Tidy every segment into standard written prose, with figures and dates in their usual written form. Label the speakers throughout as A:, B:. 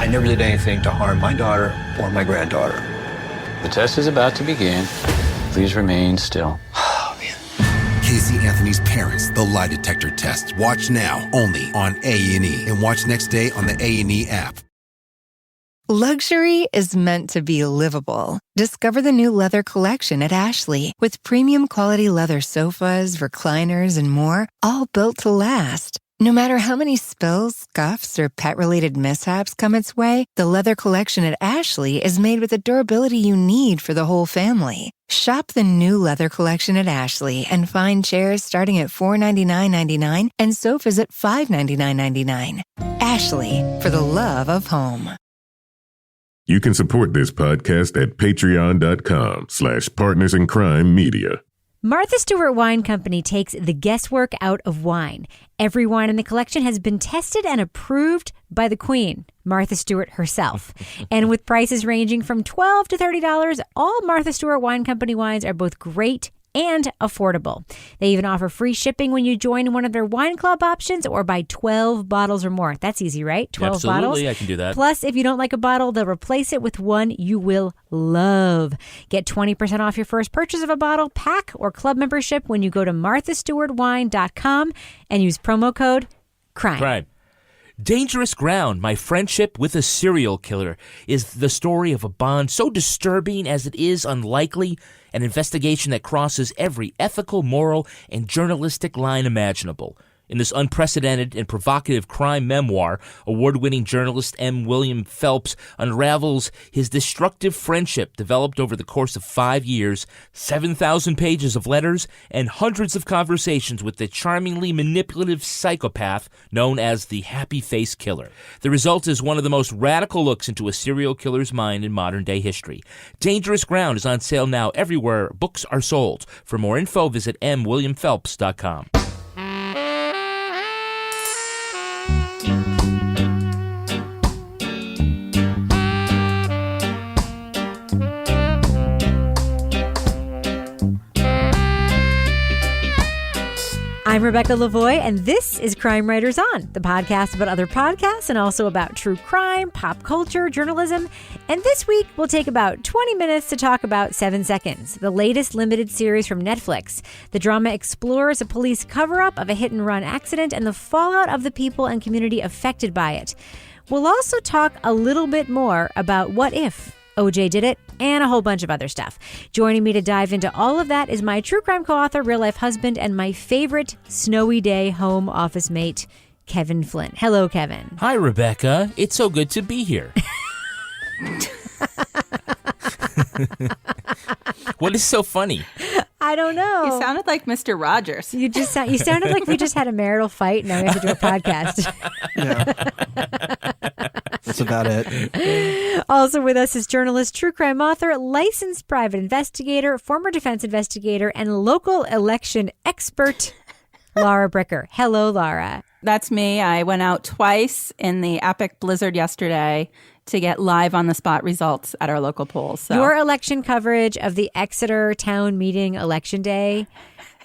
A: I never did anything to harm my daughter or my granddaughter.
B: The test is about to begin. Please remain still.
A: Oh, man.
C: Casey Anthony's Parents, the lie detector test. Watch now, only on A&E. And watch next day on the A&E app.
D: Luxury is meant to be livable. Discover the new leather collection at Ashley with premium quality leather sofas, recliners, and more, all built to last. No matter how many spills, scuffs, or pet-related mishaps come its way, the leather collection at Ashley is made with the durability you need for the whole family. Shop the new leather collection at Ashley and find chairs starting at $499.99 and sofas at $599.99. Ashley, for the love of home.
E: You can support this podcast at patreon.com/partnersincrimemedia.
F: Martha Stewart Wine Company takes the guesswork out of wine. Every wine in the collection has been tested and approved by the Queen, Martha Stewart herself. And with prices ranging from $12 to $30, all Martha Stewart Wine Company wines are both great and affordable. They even offer free shipping when you join one of their wine club options or buy 12 bottles or more. That's easy, right? 12 bottles?
G: Absolutely, I can do that.
F: Plus, if you don't like a bottle, they'll replace it with one you will love. Get 20% off your first purchase of a bottle, pack, or club membership when you go to marthastewartwine.com and use promo code CRIME.
G: Dangerous Ground, My Friendship with a Serial Killer, is the story of a bond so disturbing as it is unlikely, an investigation that crosses every ethical, moral, and journalistic line imaginable. In this unprecedented and provocative crime memoir, award-winning journalist M. William Phelps unravels his destructive friendship developed over the course of 5 years, 7,000 pages of letters, and hundreds of conversations with the charmingly manipulative psychopath known as the Happy Face Killer. The result is one of the most radical looks into a serial killer's mind in modern-day history. Dangerous Ground is on sale now everywhere books are sold. For more info, visit mwilliamphelps.com.
F: I'm Rebecca Lavoie, and this is Crime Writers On, the podcast about other podcasts and also about true crime, pop culture, journalism. And this week, we'll take about 20 minutes to talk about 7 Seconds, the latest limited series from Netflix. The drama explores a police cover-up of a hit-and-run accident and the fallout of the people and community affected by it. We'll also talk a little bit more about what if OJ did it, and a whole bunch of other stuff. Joining me to dive into all of that is my true crime co-author, real-life husband, and my favorite snowy day home office mate, Kevin Flynn. Hello, Kevin.
G: Hi, Rebecca. It's so good to be here. What is so funny?
F: I don't know.
H: You sounded like Mr. Rogers.
F: You sounded like we just had a marital fight and now we have to do a podcast.
I: Yeah. That's about it.
F: Also with us is journalist, true crime author, licensed private investigator, former defense investigator, and local election expert, Laura Bricker. Hello, Laura.
H: That's me. I went out twice in the epic blizzard yesterday to get live on the spot results at our local polls. So.
F: Your election coverage of the Exeter town meeting election day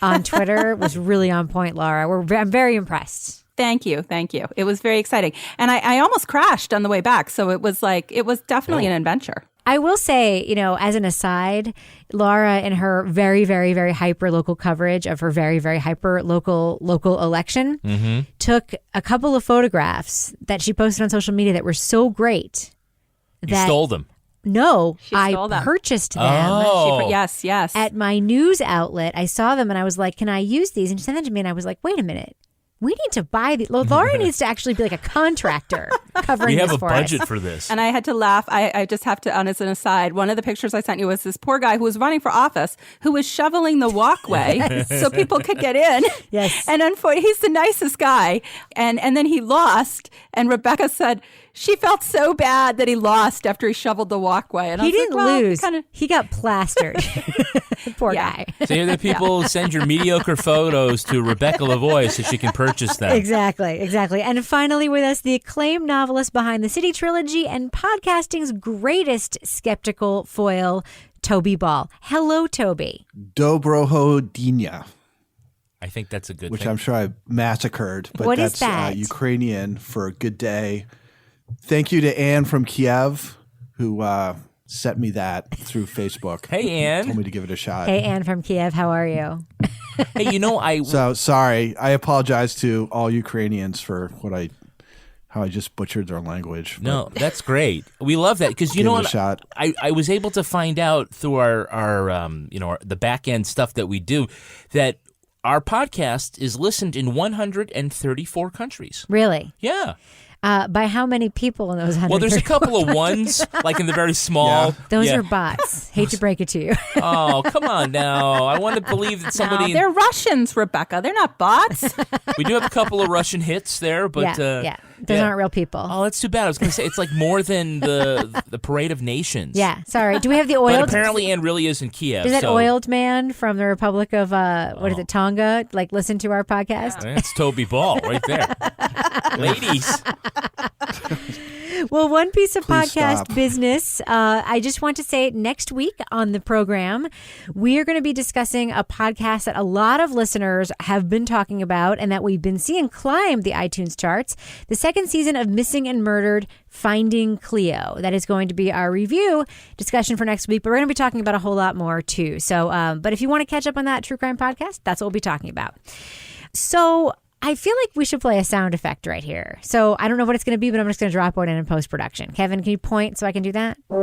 F: on Twitter was really on point, Laura. I'm very impressed.
H: Thank you. Thank you. It was very exciting. And I almost crashed on the way back. So it was definitely an adventure.
F: I will say, as an aside, Laura, in her very, very, very hyper local coverage of her very, very hyper local election, took a couple of photographs that she posted on social media that were so great.
G: You stole them.
F: No, I purchased them.
G: Oh.
H: Yes.
F: At my news outlet. I saw them and I was like, can I use these? And she sent them to me and I was like, wait a minute. We need to buy these. Laura needs to actually be like a contractor covering this for us.
G: We have a budget for this.
H: And I had to laugh. I just have to, as an aside, one of the pictures I sent you was this poor guy who was running for office who was shoveling the walkway so people could get in.
F: Yes.
H: And unfortunately, he's the nicest guy. And then he lost. And Rebecca said she felt so bad that he lost after he shoveled the walkway. And
F: he didn't lose. He got plastered. Poor guy.
G: So here the people send your mediocre photos to Rebecca Lavoie so she can purchase them.
F: Exactly. And finally with us, the acclaimed novelist behind the City Trilogy and podcasting's greatest skeptical foil, Toby Ball. Hello, Toby.
I: Dobroho Dnia.
G: I think that's a good
I: which
G: thing.
I: I'm sure I massacred. But
F: what
I: that's
F: is that?
I: Ukrainian for good day. Thank you to Anne from Kiev, who sent me that through Facebook.
G: Hey, Anne.
I: Told me to give it a shot.
F: Hey, Anne from Kiev, how are you?
G: Hey,
I: So sorry. I apologize to all Ukrainians for how I just butchered their language.
G: No, that's great. We love that because you know what? I was able to find out through our the back end stuff that we do that our podcast is listened in 134 countries.
F: Really?
G: Yeah.
F: By how many people in those 100?
G: Well, there's a couple of ones, like in the very small.
I: Yeah.
F: Those are bots. Hate to break it to you.
G: Oh, come on now. I want to believe that somebody...
H: No, they're Russians, Rebecca. They're not bots.
G: We do have a couple of Russian hits there, but...
F: Yeah. Those aren't real people.
G: Oh, that's too bad. I was going to say, it's like more than the Parade of Nations.
F: Yeah, sorry. Do we have the oiled...
G: But apparently Anne really is in Kiev.
F: Does that oiled man from the Republic of, Tonga, listen to our podcast?
G: That's Toby Ball right there. Ladies.
F: Well, one piece of
I: Please
F: podcast
I: stop.
F: business. I just want to say next week on the program, we are going to be discussing a podcast that a lot of listeners have been talking about and that we've been seeing climb the iTunes charts. The second season of Missing and Murdered, Finding Cleo. That is going to be our review discussion for next week, but we're going to be talking about a whole lot more too. So, but if you want to catch up on that true crime podcast, that's what we'll be talking about. So I feel like we should play a sound effect right here. So I don't know what it's going to be, but I'm just going to drop one in post-production. Kevin, can you point so I can do that? We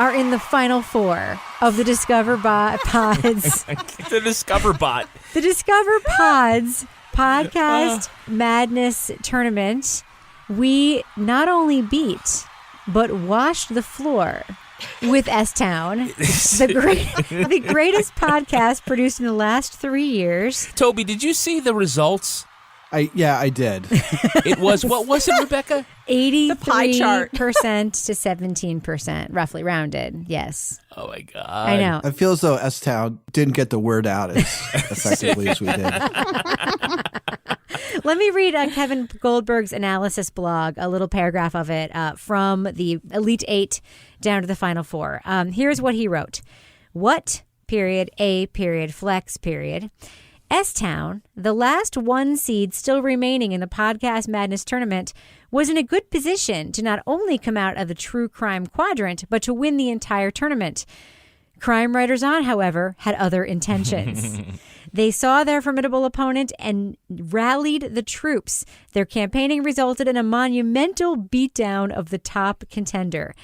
F: are in the final four of the Discover Pods.
G: The Discover Bot.
F: The Discover Pods Podcast Madness Tournament. We not only beat, but washed the floor with S-Town, the greatest podcast produced in the last 3 years.
G: Toby, did you see the results?
I: I did.
G: It was, what was it, Rebecca?
F: 83% to 17%, roughly rounded. Yes.
G: Oh, my God.
F: I know.
I: I feel as though S-Town didn't get the word out as effectively as we did.
F: Let me read Kevin Goldberg's analysis blog, a little paragraph of it from the Elite Eight down to the Final Four. Here's what he wrote. What, period, A, period, flex, period. S-Town, the last one seed still remaining in the Podcast Madness tournament, was in a good position to not only come out of the true crime quadrant, but to win the entire tournament. Crime Writers On, however, had other intentions. They saw their formidable opponent and rallied the troops. Their campaigning resulted in a monumental beatdown of the top contender.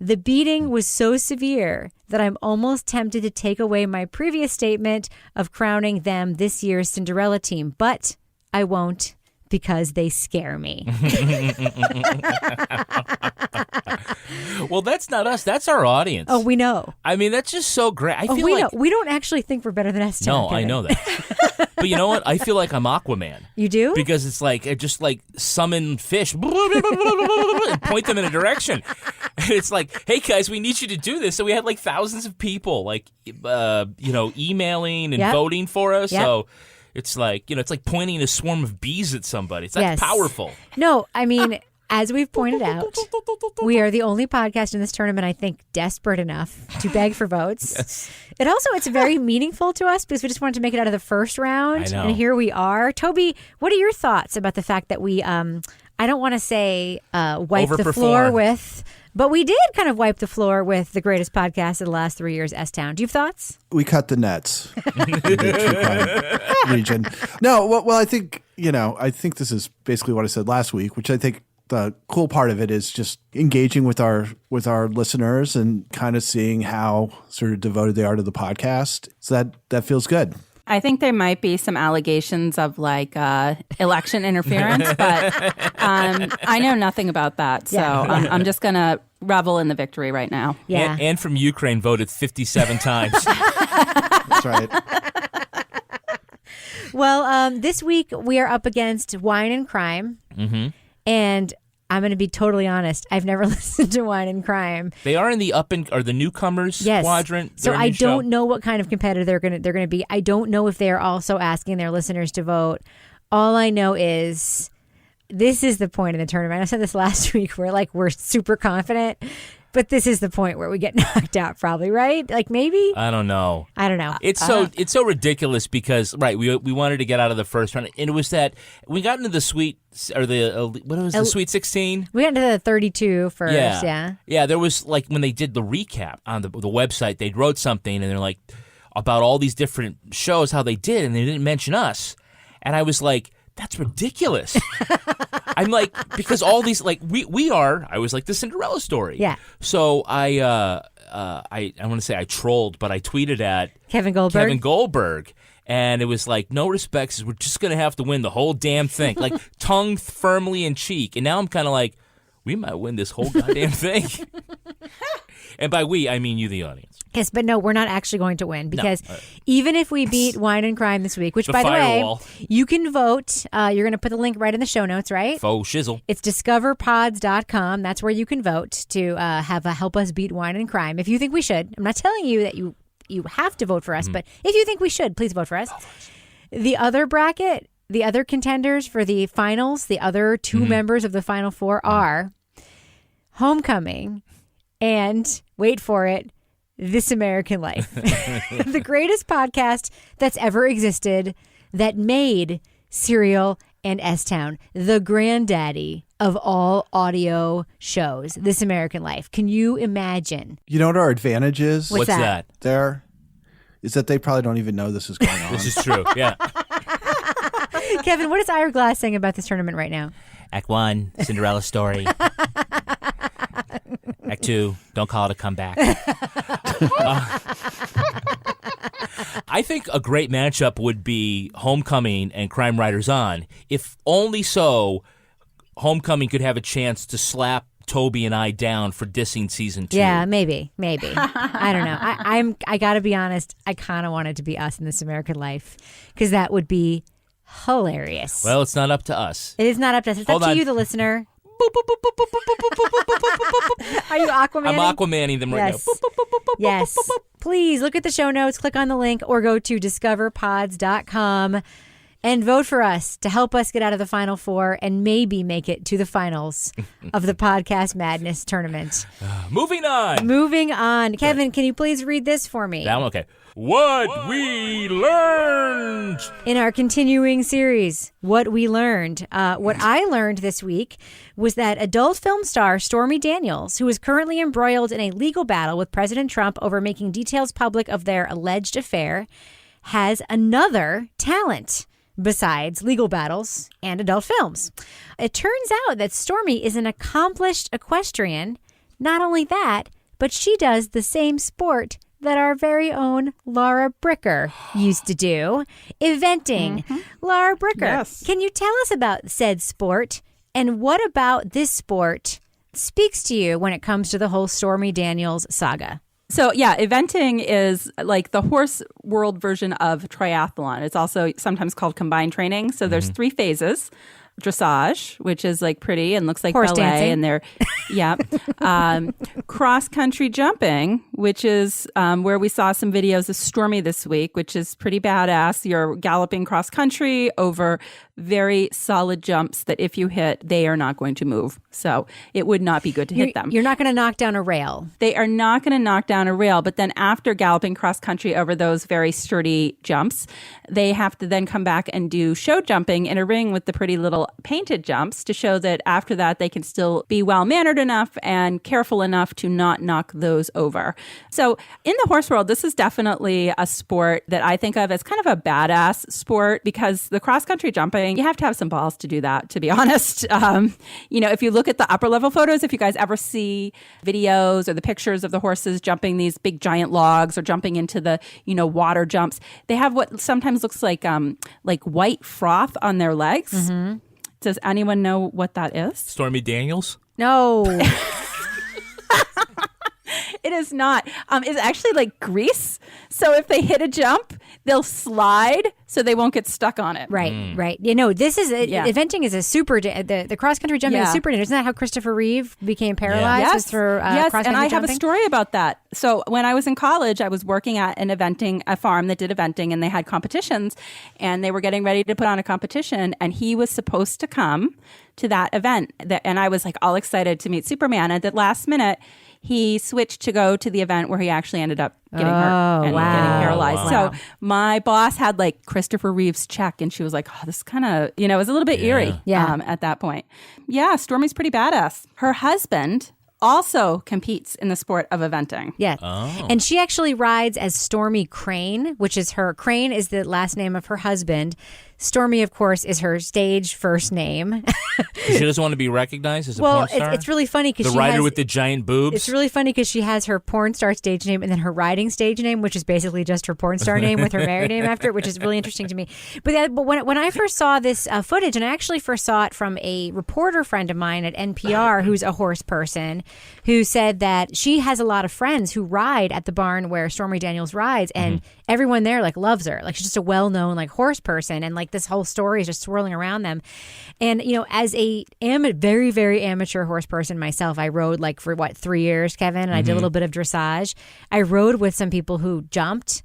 F: The beating was so severe that I'm almost tempted to take away my previous statement of crowning them this year's Cinderella team, but I won't because they scare me.
G: Well, that's not us. That's our audience.
F: Oh, we know.
G: I mean, that's just so great. I feel
F: we
G: like...
F: know. We don't actually think we're better than S-Town.
G: No, I know that. But you know what? I feel like I'm Aquaman.
F: You do?
G: Because it's like, I just like summon fish and point them in a direction. And it's like, hey guys, we need you to do this. So we had like thousands of people like, emailing and voting for us.
F: Yep.
G: So it's like, it's like pointing a swarm of bees at somebody. It's like powerful.
F: No, I mean, as we've pointed out, we are the only podcast in this tournament, I think, desperate enough to beg for votes.
G: Yes.
F: It's very meaningful to us because we just wanted to make it out of the first round.
G: I know.
F: And here we are. Toby, what are your thoughts about the fact that we, I don't want to say wipe the floor with, but we did kind of wipe the floor with the greatest podcast of the last 3 years, S-Town. Do you have thoughts?
I: We cut the nets in the true crime region. No, well, I think, I think this is basically what I said last week, which I think the cool part of it is just engaging with our listeners and kind of seeing how sort of devoted they are to the podcast. So that feels good.
H: I think there might be some allegations of election interference, but I know nothing about that. So I'm just going to revel in the victory right now.
F: Yeah.
G: Anne from Ukraine voted 57 times.
I: That's right.
F: Well, this week we are up against Wine and Crime. Mm-hmm. And I'm going to be totally honest. I've never listened to Wine and Crime.
G: They are in the the newcomers quadrant.
F: So I don't know what kind of competitor they're going to be. I don't know if they are also asking their listeners to vote. All I know is this is the point in the tournament. I said this last week where we're super confident. But this is the point where we get knocked out, probably, right? Like maybe?
G: I don't know.
F: I don't know.
G: It's so ridiculous because we wanted to get out of the first round, and it was that we got into the Sweet the Sweet 16.
F: We got into the 32 first. Yeah.
G: There was like when they did the recap on the website, they wrote something and they're like about all these different shows how they did, and they didn't mention us, and I was like, that's ridiculous. I'm like, because all these, like, I was like the Cinderella story.
F: Yeah.
G: So I want to say I trolled, but I tweeted at
F: Kevin Goldberg.
G: And it was like, no respects, we're just going to have to win the whole damn thing. Like, tongue firmly in cheek. And now I'm kind of like, we might win this whole goddamn thing. And by we, I mean you, the audience.
F: Yes, but no, we're not actually going to win because even if we beat Wine and Crime this week, which, by the way, you can vote. You're going to put the link right in the show notes, right?
G: Faux shizzle.
F: It's discoverpods.com. That's where you can vote to help us beat Wine and Crime. If you think we should. I'm not telling you that you have to vote for us, but if you think we should, please vote for us. The other bracket, the other contenders for the finals, the other two members of the Final Four are Homecoming and, wait for it, This American Life. The greatest podcast that's ever existed that made Serial and S-Town, the granddaddy of all audio shows, This American Life. Can you imagine?
I: You know what our advantage is?
F: What's that?
I: There is that they probably don't even know this is going on.
G: This is true, yeah.
F: Kevin, what is Ira Glass saying about this tournament right now?
G: Act 1, Cinderella story. Act 2, don't call it a comeback. I think a great matchup would be Homecoming and Crime Writers On. If only so, Homecoming could have a chance to slap Toby and I down for dissing season 2.
F: Yeah, maybe. I don't know. I gotta be honest. I kind of want it to be us in This American Life because that would be hilarious.
G: Well, it's not up to us.
F: It is not up to us. It's up to you, the listener. Are you Aquaman?
G: I'm Aquamaning them right now.
F: Yes. Please look at the show notes, click on the link, or go to discoverpods.com and vote for us to help us get out of the Final Four and maybe make it to the finals of the Podcast Madness tournament.
G: Moving on.
F: Kevin, can you please read this for me?
G: That one, okay. What we learned
F: in our continuing series, What We Learned. What I learned this week was that adult film star Stormy Daniels, who is currently embroiled in a legal battle with President Trump over making details public of their alleged affair, has another talent besides legal battles and adult films. It turns out that Stormy is an accomplished equestrian. Not only that, but she does the same sport that our very own Laura Bricker used to do, eventing. Laura Bricker,
H: Yes.
F: Can you tell us about said sport and what about this sport speaks to you when it comes to the whole Stormy Daniels saga?
H: So, yeah, eventing is like the horse world version of triathlon. It's also sometimes called combined training. So there's 3 phases. Dressage, which is like pretty and looks like
F: horse
H: ballet,
F: dancing.
H: and they're cross country jumping, which is where we saw some videos of Stormy this week, which is pretty badass. You're galloping cross country over very solid jumps that if you hit, they are not going to move. So it would not be good to hit them.
F: You're not going to knock down a rail.
H: They are not going to knock down a rail, but then after galloping cross country over those very sturdy jumps, they have to then come back and do show jumping in a ring with the pretty little painted jumps to show that after that they can still be well-mannered enough and careful enough to not knock those over. So in the horse world, this is definitely a sport that I think of as kind of a badass sport because the cross-country jumping, you have to have some balls to do that, to be honest. If you look at the upper level photos, if you guys ever see videos or the pictures of the horses jumping these big giant logs or jumping into the, water jumps, they have what sometimes looks like white froth on their legs. Mm-hmm. Does anyone know what that is?
G: Stormy Daniels?
F: No.
H: It is not. It's actually like grease. So if they hit a jump, they'll slide so they won't get stuck on it.
F: Right. This is eventing is a super the cross country jumping is super dangerous. Isn't that how Christopher Reeve became paralyzed?
H: Yes.
F: Was through
H: yes,
F: cross
H: and
F: country
H: I
F: jumping?
H: have a story about that. So when I was in college, I was working at a farm that did eventing, and they had competitions, and they were getting ready to put on a competition, and he was supposed to come to that event, and I was like all excited to meet Superman. At the last minute, he switched to go to the event where he actually ended up getting hurt and
F: wow.
H: getting paralyzed.
F: Wow.
H: So my boss had like Christopher Reeve's check, and she was like, oh, this kind of, it was a little bit eerie at that point. Yeah, Stormy's pretty badass. Her husband also competes in the sport of eventing.
F: Yeah. Oh. And she actually rides as Stormy Crane, which is Crane is the last name of her husband. Stormy, of course, is her stage first name.
G: She doesn't want to be recognized as a porn star?
F: Well, it's really funny because
G: the rider with the giant boobs?
F: It's really funny because she has her porn star stage name and then her riding stage name, which is basically just her porn star name with her married name after it, which is really interesting to me. But when I first saw this footage, and I actually first saw it from a reporter friend of mine at NPR who's a horse person, who said that she has a lot of friends who ride at the barn where Stormy Daniels rides, and everyone there like loves her. Like she's just a well-known like horse person, and like this whole story is just swirling around them. And as a very, very amateur horse person myself, I rode like for 3 years, Kevin, and I did a little bit of dressage. I rode with some people who jumped,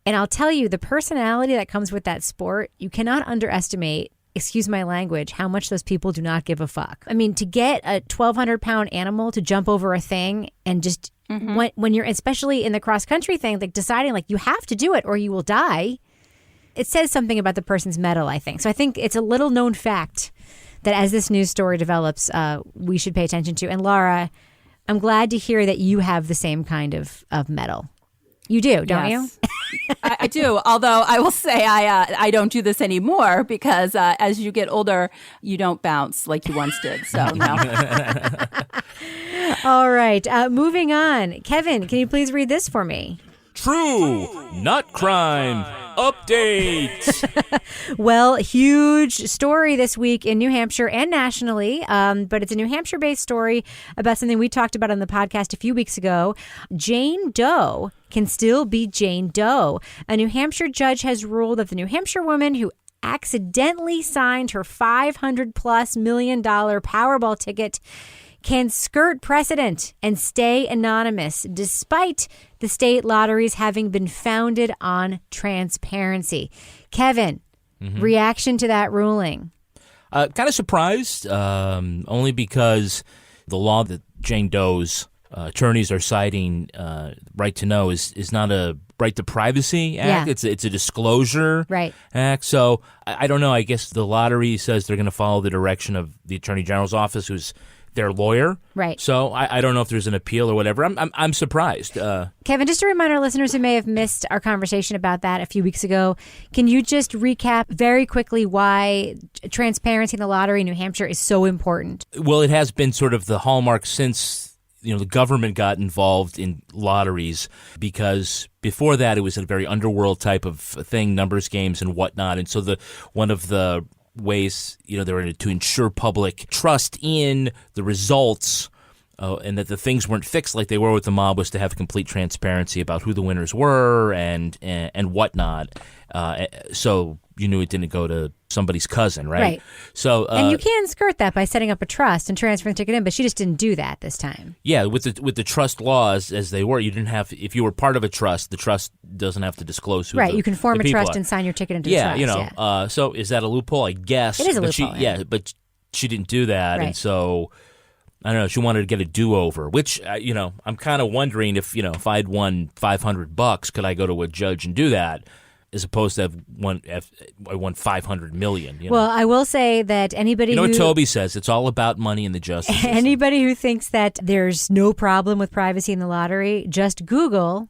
F: and I'll tell you, the personality that comes with that sport, you cannot underestimate, excuse my language, how much those people do not give a fuck. I mean, to get a 1,200-pound animal to jump over a thing and just when you're, especially in the cross-country thing, like deciding like you have to do it or you will die, it says something about the person's mettle, I think. So I think it's a little known fact that as this news story develops, we should pay attention to. And Laura, I'm glad to hear that you have the same kind of mettle. You do, don't you?
H: I do. Although I will say I don't do this anymore because as you get older, you don't bounce like you once did. So no.
F: All right. Moving on. Kevin, can you please read this for me?
G: True, not crime. Update.
F: Well, huge story this week in New Hampshire and nationally, but it's a New Hampshire-based story about something we talked about on the podcast a few weeks ago. Jane Doe can still be Jane Doe. A New Hampshire judge has ruled that the New Hampshire woman who accidentally signed her $500+ million Powerball ticket can skirt precedent and stay anonymous, despite the state lotteries having been founded on transparency. Kevin, reaction to that ruling?
G: Kind of surprised, only because the law that Jane Doe's attorneys are citing, right to know, is not a right to privacy act.
F: Yeah.
G: It's a disclosure act. So I don't know. I guess the lottery says they're going to follow the direction of the Attorney General's office, who's their lawyer.
F: Right.
G: So I don't know if there's an appeal or whatever. I'm surprised.
F: Kevin, just to remind our listeners who may have missed our conversation about that a few weeks ago, can you just recap very quickly why transparency in the lottery in New Hampshire is so important?
G: Well, it has been sort of the hallmark since the government got involved in lotteries, because before that it was a very underworld type of thing, numbers games and whatnot. And so one of the ways they were to ensure public trust in the results and that the things weren't fixed like they were with the mob was to have complete transparency about who the winners were and whatnot. So you knew it didn't go to somebody's cousin, right?
F: Right.
G: So
F: and you can skirt that by setting up a trust and transferring the ticket in, but she just didn't do that this time.
G: Yeah, with the trust laws as they were, you didn't have, if you were part of a trust, the trust doesn't have to disclose who.
F: Right, you can form a trust
G: are.
F: and sign your ticket into the trust.
G: Yeah, so is that a loophole? I guess
F: it is a loophole.
G: But she didn't do that,
F: right.
G: And so I don't know. She wanted to get a do-over, which I'm kind of wondering if I'd won $500, could I go to a judge and do that? As opposed to I won $500 million.
F: Well, I will say that anybody
G: who...
F: what
G: Toby says, it's all about money in the justice system.
F: Anybody who thinks that there's no problem with privacy in the lottery, just Google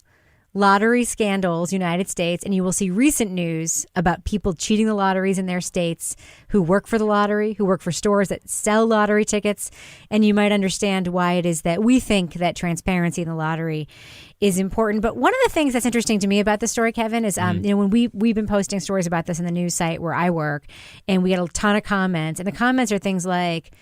F: lottery scandals, United States, and you will see recent news about people cheating the lotteries in their states, who work for the lottery, who work for stores that sell lottery tickets, and you might understand why it is that we think that transparency in the lottery is important. But one of the things that's interesting to me about this story, Kevin, is when we've been posting stories about this in the news site where I work, and we get a ton of comments, and the comments are things like,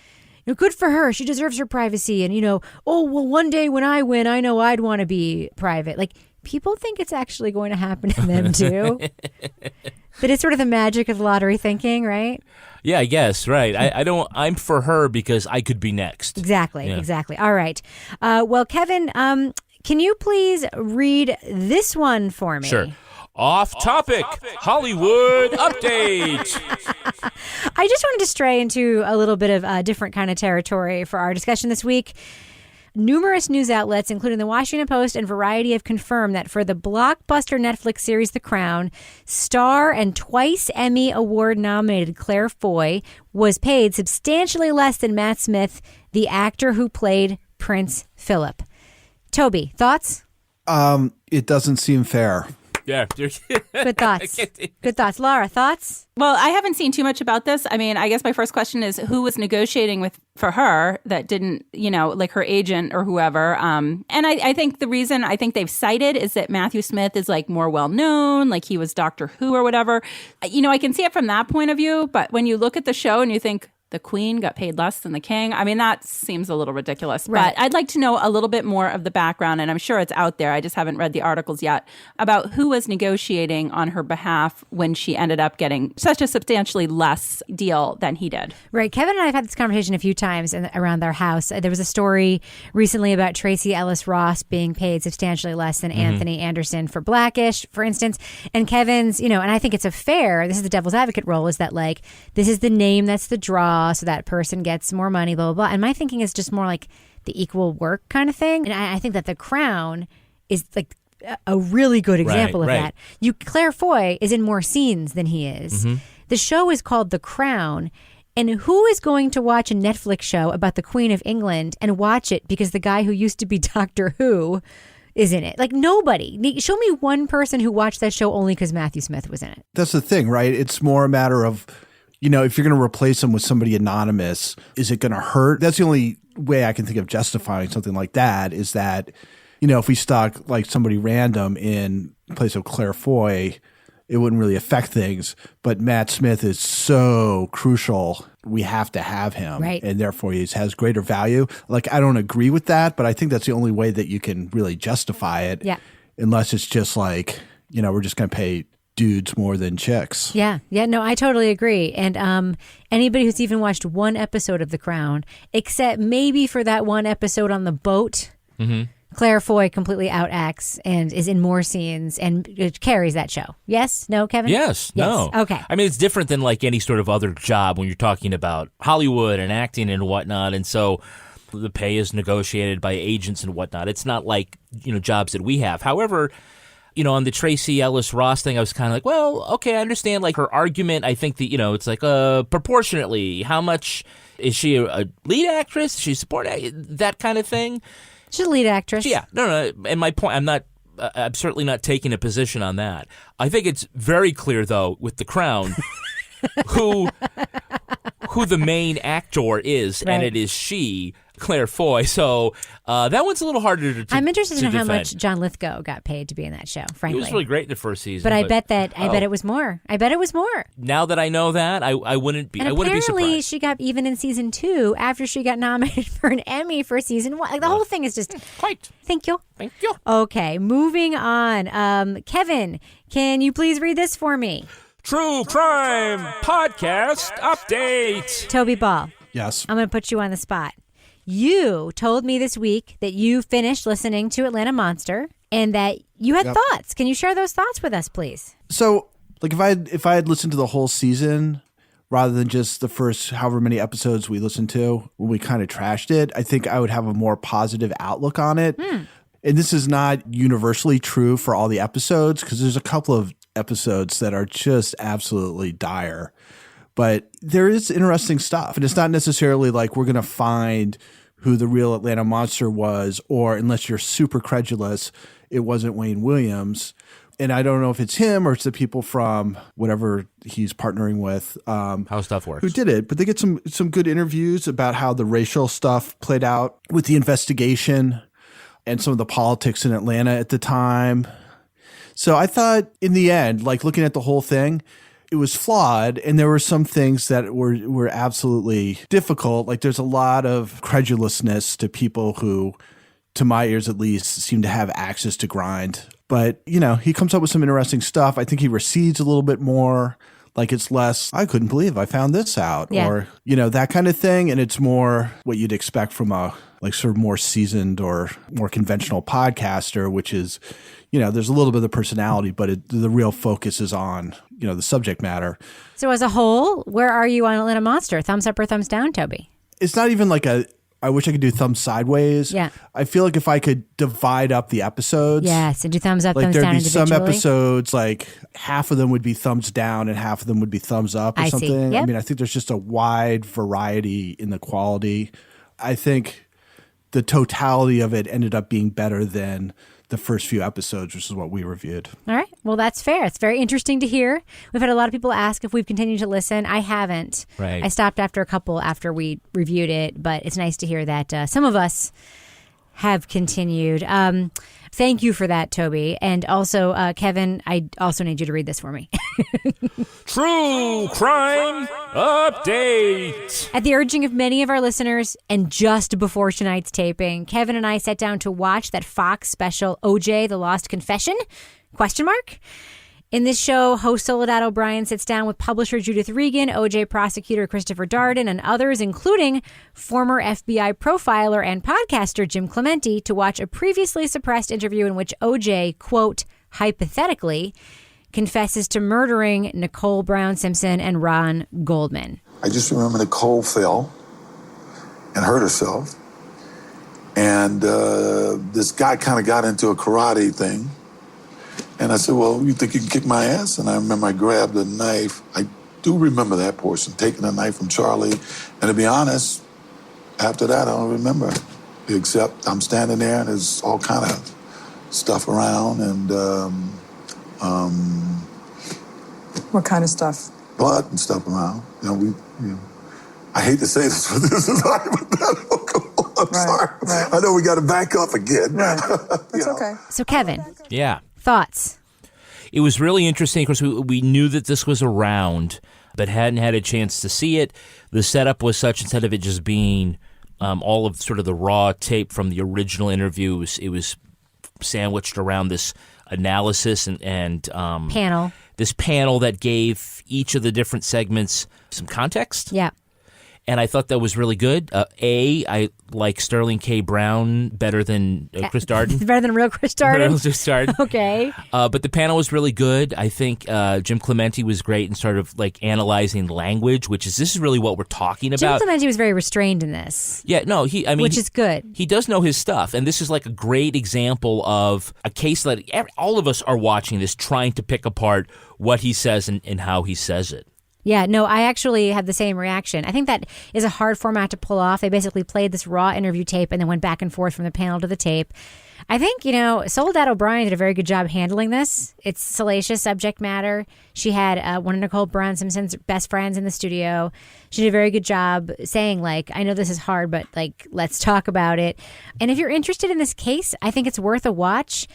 F: good for her, she deserves her privacy, and oh well, one day when I win, I know I'd want to be private. Like, people think it's actually going to happen to them too. But it's sort of the magic of lottery thinking, right?
G: Yeah, I guess, right. I'm for her because I could be next.
F: Exactly. All right. Well, Kevin, can you please read this one for me?
G: Sure. Off topic, Hollywood update.
F: I just wanted to stray into a little bit of a different kind of territory for our discussion this week. numerous news outlets, including the Washington Post and Variety, have confirmed that for the blockbuster Netflix series The Crown, star and twice Emmy Award-nominated Claire Foy was paid substantially less than Matt Smith, the actor who played Prince Philip. Toby, thoughts?
I: It doesn't seem fair.
G: Yeah.
F: Good thoughts. Good thoughts. Laura, thoughts?
H: Well, I haven't seen too much about this. I mean, I guess my first question is who was negotiating for her that didn't, like her agent or whoever. And I think the reason I think they've cited is that Matthew Smith is like more well known, like he was Doctor Who or whatever. I can see it from that point of view. But when you look at the show and you think, the queen got paid less than the king. I mean, that seems a little ridiculous.
F: Right.
H: But I'd like to know a little bit more of the background, and I'm sure it's out there. I just haven't read the articles yet about who was negotiating on her behalf when she ended up getting such a substantially less deal than he did.
F: Right. Kevin and I have had this conversation a few times around their house. There was a story recently about Tracy Ellis Ross being paid substantially less than Anthony Anderson for Blackish, for instance. And Kevin's, and I think it's this is the devil's advocate role, is that like, this is the name that's the draw, so that person gets more money, blah, blah, blah. And my thinking is just more like the equal work kind of thing. And I think that The Crown is like a really good example of that. Claire Foy is in more scenes than he is. The show is called The Crown. And who is going to watch a Netflix show about the Queen of England and watch it because the guy who used to be Doctor Who is in it? Like, nobody. Show me one person who watched that show only because Matthew Smith was in it.
I: That's the thing, right? It's more a matter of, if you're going to replace them with somebody anonymous, is it going to hurt? That's the only way I can think of justifying something like that, is that, if we stuck like somebody random in place of Claire Foy, it wouldn't really affect things. But Matt Smith is so crucial. We have to have him.
F: Right.
I: And therefore he has greater value. Like, I don't agree with that, but I think that's the only way that you can really justify it.
F: Yeah.
I: Unless it's just like, we're just going to pay dudes more than chicks.
F: Yeah. No, I totally agree. And anybody who's even watched one episode of The Crown, except maybe for that one episode on the boat, Claire Foy completely outacts and is in more scenes and carries that show. Yes? No, Kevin?
G: Yes. No.
F: Okay.
G: I mean, it's different than like any sort of other job when you're talking about Hollywood and acting and whatnot. And so the pay is negotiated by agents and whatnot. It's not like, jobs that we have. However, on the Tracy Ellis Ross thing, I was kind of like, well, okay, I understand like her argument. I think that, it's like proportionately, how much is she a lead actress? Is she a support that kind of thing?
F: She's a lead actress.
G: Yeah, no. And my point, I'm certainly not taking a position on that. I think it's very clear though with The Crown who the main actor is, and it is she, Claire Foy. So that one's a little harder to
F: I'm interested in
G: defend.
F: how much John Lithgow got paid to be in that show, frankly.
G: He was really great in the first season.
F: But I bet it was more. I bet it was more.
G: Now that I know that, I wouldn't be.
F: And
G: I wouldn't be
F: apparently
G: surprised.
F: she got even in season 2 after she got nominated for an Emmy for season 1. Like, the whole thing is just
G: Quite.
F: Thank you.
G: Thank you.
F: Okay, moving on. Kevin, can you please read this for me?
G: True Crime Podcast Update.
F: Toby Ball.
I: Yes.
F: I'm going to put you on the spot. You told me this week that you finished listening to Atlanta Monster and that you had thoughts. Can you share those thoughts with us, please?
I: So, like, if I had listened to the whole season rather than just the first however many episodes we listened to when we kind of trashed it, I think I would have a more positive outlook on it. And this is not universally true for all the episodes, because there's a couple of episodes that are just absolutely dire. But there is interesting stuff. And it's not necessarily like we're going to find who the real Atlanta Monster was, or unless you're super credulous, it wasn't Wayne Williams. And I don't know if it's him or it's the people from whatever he's partnering with.
G: How stuff works.
I: Who did it. But they get some good interviews about how the racial stuff played out with the investigation and some of the politics in Atlanta at the time. So I thought in the end, like looking at the whole thing, it was flawed, and there were some things that were absolutely difficult. Like there's a lot of credulousness to people who, to my ears at least, seem to have access to grind. But, he comes up with some interesting stuff. I think he recedes a little bit more. Like it's less, I couldn't believe I found this out, or, that kind of thing. And it's more what you'd expect from a like sort of more seasoned or more conventional podcaster, which is, there's a little bit of personality, but the real focus is on, the subject matter.
F: So as a whole, where are you on Atlanta Monster? Thumbs up or thumbs down, Toby?
I: It's not even like I wish I could do thumbs sideways.
F: Yeah.
I: I feel like if I could divide up the episodes.
F: Yes, and do thumbs up,
I: Like
F: thumbs
I: there'd
F: down
I: be
F: individually.
I: some episodes like half of them would be thumbs down and half of them would be thumbs up or
F: I see.
I: something.
F: Yep.
I: I mean, I think there's just a wide variety in the quality. I think the totality of it ended up being better than the first few episodes, which is what we reviewed.
F: All right. Well, that's fair. It's very interesting to hear. We've had a lot of people ask if we've continued to listen. I haven't.
G: Right.
F: I stopped after a couple after we reviewed it, but it's nice to hear that some of us have continued. Thank you for that, Toby. And also, Kevin, I also need you to read this for me.
G: True crime update.
F: At the urging of many of our listeners, and just before tonight's taping, Kevin and I sat down to watch that Fox special, OJ, The Lost Confession? ? In this show, host Soledad O'Brien sits down with publisher Judith Regan, OJ prosecutor Christopher Darden, and others, including former FBI profiler and podcaster Jim Clemente, to watch a previously suppressed interview in which OJ, quote, hypothetically, confesses to murdering Nicole Brown Simpson and Ron Goldman.
J: I just remember Nicole fell and hurt herself. And this guy kind of got into a karate thing. And I said, well, you think you can kick my ass? And I remember I grabbed a knife. I do remember that portion, taking a knife from Charlie. And to be honest, after that, I don't remember. Except I'm standing there and there's all kind of stuff around and
K: what kind of stuff?
J: Blood and stuff around. I hate to say this, but this is hypothetical. I'm sorry. Right. I know we got to back up again.
K: Right. It's okay.
F: So, Kevin.
G: Yeah.
F: Thoughts?
G: It was really interesting. Of course, we knew that this was around, but hadn't had a chance to see it. The setup was such, instead of it just being all of sort of the raw tape from the original interview, it was sandwiched around this analysis and
F: panel.
G: This panel that gave each of the different segments some context.
F: Yeah.
G: And I thought that was really good. I like Sterling K. Brown better than Chris Darden.
F: Better than real Chris Darden?
G: Chris Darden.
F: Okay.
G: But the panel was really good. I think Jim Clemente was great in sort of like analyzing language, this is really what we're talking about.
F: Jim Clemente was very restrained in this.
G: Yeah, no, which
F: is good.
G: He does know his stuff. And this is like a great example of a case that all of us are watching this, trying to pick apart what he says and how he says it.
F: Yeah, no, I actually had the same reaction. I think that is a hard format to pull off. They basically played this raw interview tape and then went back and forth from the panel to the tape. I think, Soledad O'Brien did a very good job handling this. It's salacious subject matter. She had one of Nicole Brown Simpson's best friends in the studio. She did a very good job saying, I know this is hard, but, let's talk about it. And if you're interested in this case, I think it's worth a watch.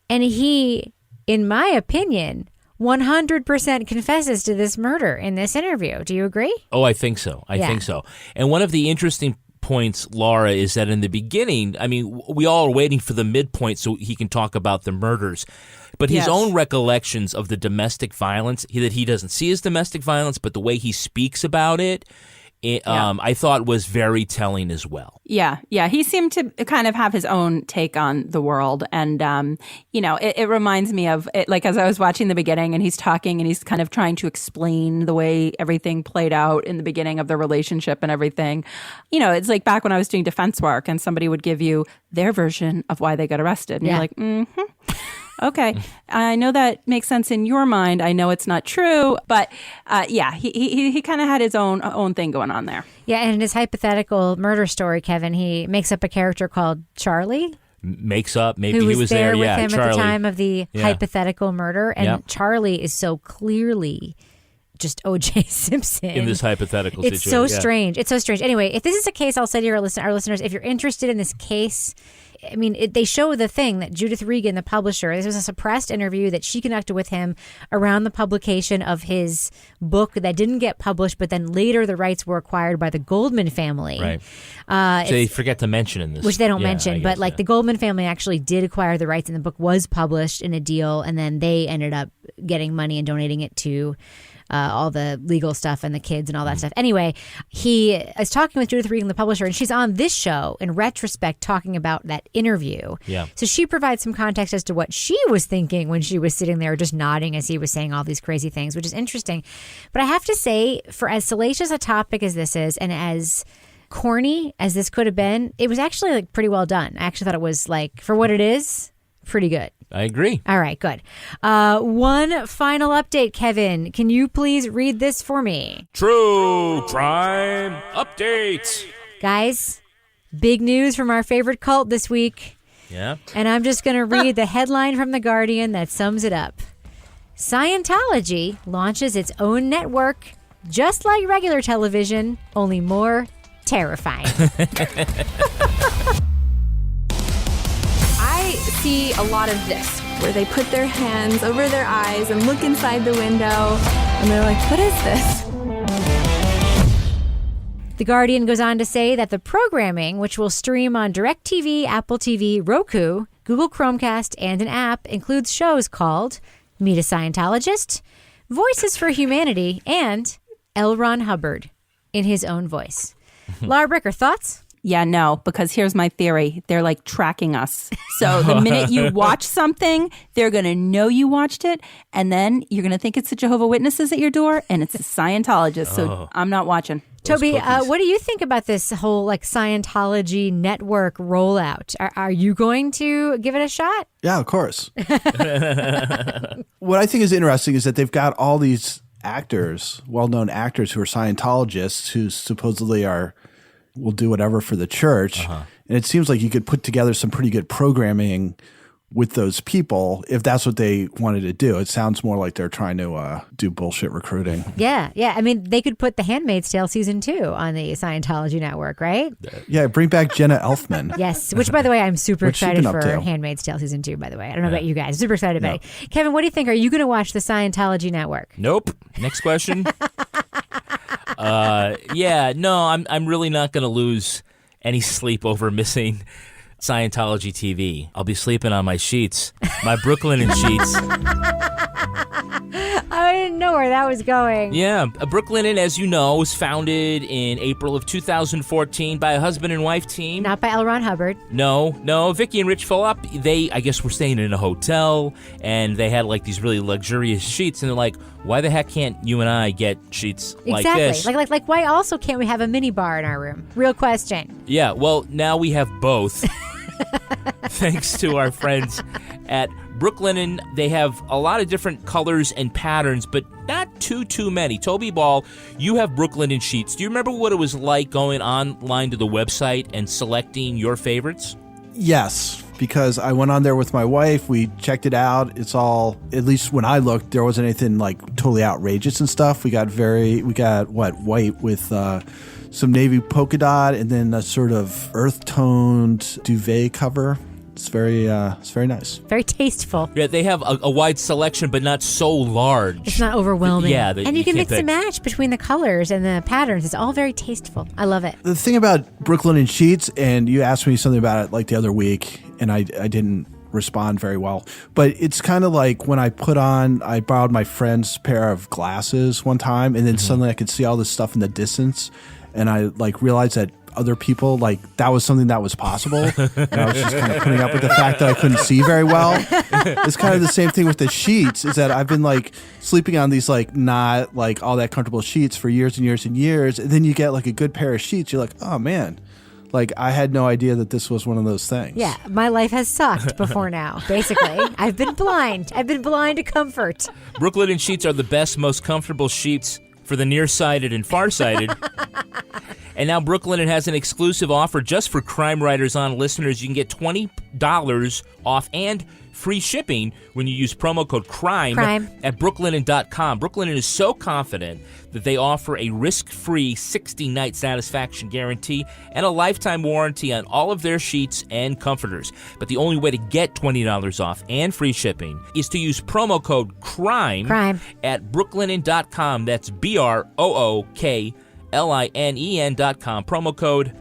F: And he, in my opinion, 100% confesses to this murder in this interview. Do you agree?
G: Oh, I think so. I think so. And one of the interesting points, Laura, is that in the beginning, we all are waiting for the midpoint so he can talk about the murders. But his own recollections of the domestic violence, that he doesn't see as domestic violence, but the way he speaks about it, I thought was very telling as well.
H: Yeah. He seemed to kind of have his own take on the world. And, it reminds me of it, as I was watching the beginning and he's talking and he's kind of trying to explain the way everything played out in the beginning of the relationship and everything. It's like back when I was doing defense work and somebody would give you their version of why they got arrested. And you're like, okay, I know that makes sense in your mind. I know it's not true, but he kind of had his own thing going on there.
F: Yeah, and in his hypothetical murder story, Kevin, he makes up a character called Charlie.
G: Makes up, maybe
F: who
G: he was there
F: with
G: yeah,
F: him
G: Charlie.
F: At the time of the hypothetical murder, and Charlie is so clearly just O.J. Simpson
G: in this hypothetical
F: situation.
G: It's so
F: strange. It's so strange. Anyway, if this is a case, I'll say to our listeners, if you're interested in this case, they show the thing that Judith Regan, the publisher, this was a suppressed interview that she conducted with him around the publication of his book that didn't get published, but then later the rights were acquired by the Goldman family.
G: Right. So they forget to mention in this.
F: Which they don't mention, but the Goldman family actually did acquire the rights and the book was published in a deal, and then they ended up getting money and donating it to all the legal stuff and the kids and all that stuff. Anyway, he is talking with Judith Regan, the publisher, and she's on this show in retrospect talking about that interview.
G: Yeah.
F: So she provides some context as to what she was thinking when she was sitting there just nodding as he was saying all these crazy things, which is interesting. But I have to say, for as salacious a topic as this is and as corny as this could have been, it was actually like pretty well done. I actually thought it was like, for what it is, pretty good.
G: I agree.
F: All right, good. One final update, Kevin. Can you please read this for me?
G: True crime update.
F: Guys, big news from our favorite cult this week.
G: Yeah.
F: And I'm just going to read the headline from The Guardian that sums it up. Scientology launches its own network, just like regular television, only more terrifying.
L: I see a lot of this, where they put their hands over their eyes and look inside the window, and they're like, what is this?
F: The Guardian goes on to say that the programming, which will stream on DirecTV, Apple TV, Roku, Google Chromecast, and an app, includes shows called Meet a Scientologist, Voices for Humanity, and L. Ron Hubbard in his own voice. Laura Bricker, thoughts?
H: Yeah, no, because here's my theory. They're like tracking us. So the minute you watch something, they're going to know you watched it. And then you're going to think it's the Jehovah's Witnesses at your door and it's a Scientologist. So I'm not watching.
F: Toby, what do you think about this whole like Scientology network rollout? Are you going to give it a shot?
I: Yeah, of course. What I think is interesting is that they've got all these actors, well-known actors who are Scientologists who supposedly will do whatever for the church. And it seems like you could put together some pretty good programming with those people if that's what they wanted to do. It sounds more like they're trying to do bullshit recruiting.
F: Yeah. I mean, they could put The Handmaid's Tale season 2 on the Scientology network, right?
I: Yeah, bring back Jenna Elfman.
F: Yes, which, by the way, I'm super excited for
I: to?
F: Handmaid's Tale season 2, by the way. I don't know about you guys. Super excited about it. Kevin, what do you think? Are you going to watch the Scientology network?
G: Nope. Next question. I'm really not going to lose any sleep over missing Scientology TV. I'll be sleeping on my sheets, my Brooklyn sheets.
F: I didn't know where that was going.
G: Yeah, Brooklyn, as you know, was founded in April of 2014 by a husband and wife team.
F: Not by L. Ron Hubbard.
G: No. Vicky and Rich Phillip, they, I guess, were staying in a hotel, and they had, like, these really luxurious sheets, and they're like, why the heck can't you and I get sheets like this?
F: Exactly. Like, why also can't we have a mini bar in our room? Real question.
G: Yeah, well, now we have both. Thanks to our friends at Brooklyn, and they have a lot of different colors and patterns, but not too many. Toby Ball, you have Brooklyn sheets. Do you remember what it was like going online to the website and selecting your favorites?
I: Yes, because I went on there with my wife. We checked it out. It's all, at least when I looked, there wasn't anything like totally outrageous and stuff. We got white with some navy polka dot and then a sort of earth-toned duvet cover. It's very nice.
F: Very tasteful.
G: Yeah, they have a wide selection, but not so large.
F: It's not overwhelming.
G: Yeah.
F: And you can mix and match between the colors and the patterns. It's all very tasteful. I love it.
I: The thing about Brooklyn and sheets, and you asked me something about it like the other week, and I didn't respond very well. But it's kind of like when I borrowed my friend's pair of glasses one time, and then suddenly I could see all this stuff in the distance, and I like realized that other people, like, that was something that was possible. And I was just kind of putting up with the fact that I couldn't see very well. It's kind of the same thing with the sheets, is that I've been like sleeping on these like not like all that comfortable sheets for years and years and years. And then you get like a good pair of sheets. You're like, oh man, like I had no idea that this was one of those things.
F: Yeah, my life has sucked before now, basically. I've been blind. I've been blind to comfort.
G: Brooklyn sheets are the best, most comfortable sheets for the nearsighted and farsighted. And now Brooklyn has an exclusive offer just for Crime Writers On listeners. You can get $20 off and free shipping when you use promo code CRIME. At brooklinen.com. Brooklinen is so confident that they offer a risk-free 60-night satisfaction guarantee and a lifetime warranty on all of their sheets and comforters. But the only way to get $20 off and free shipping is to use promo code CRIME. At brooklinen.com. That's BROOKLINEN.com. Promo code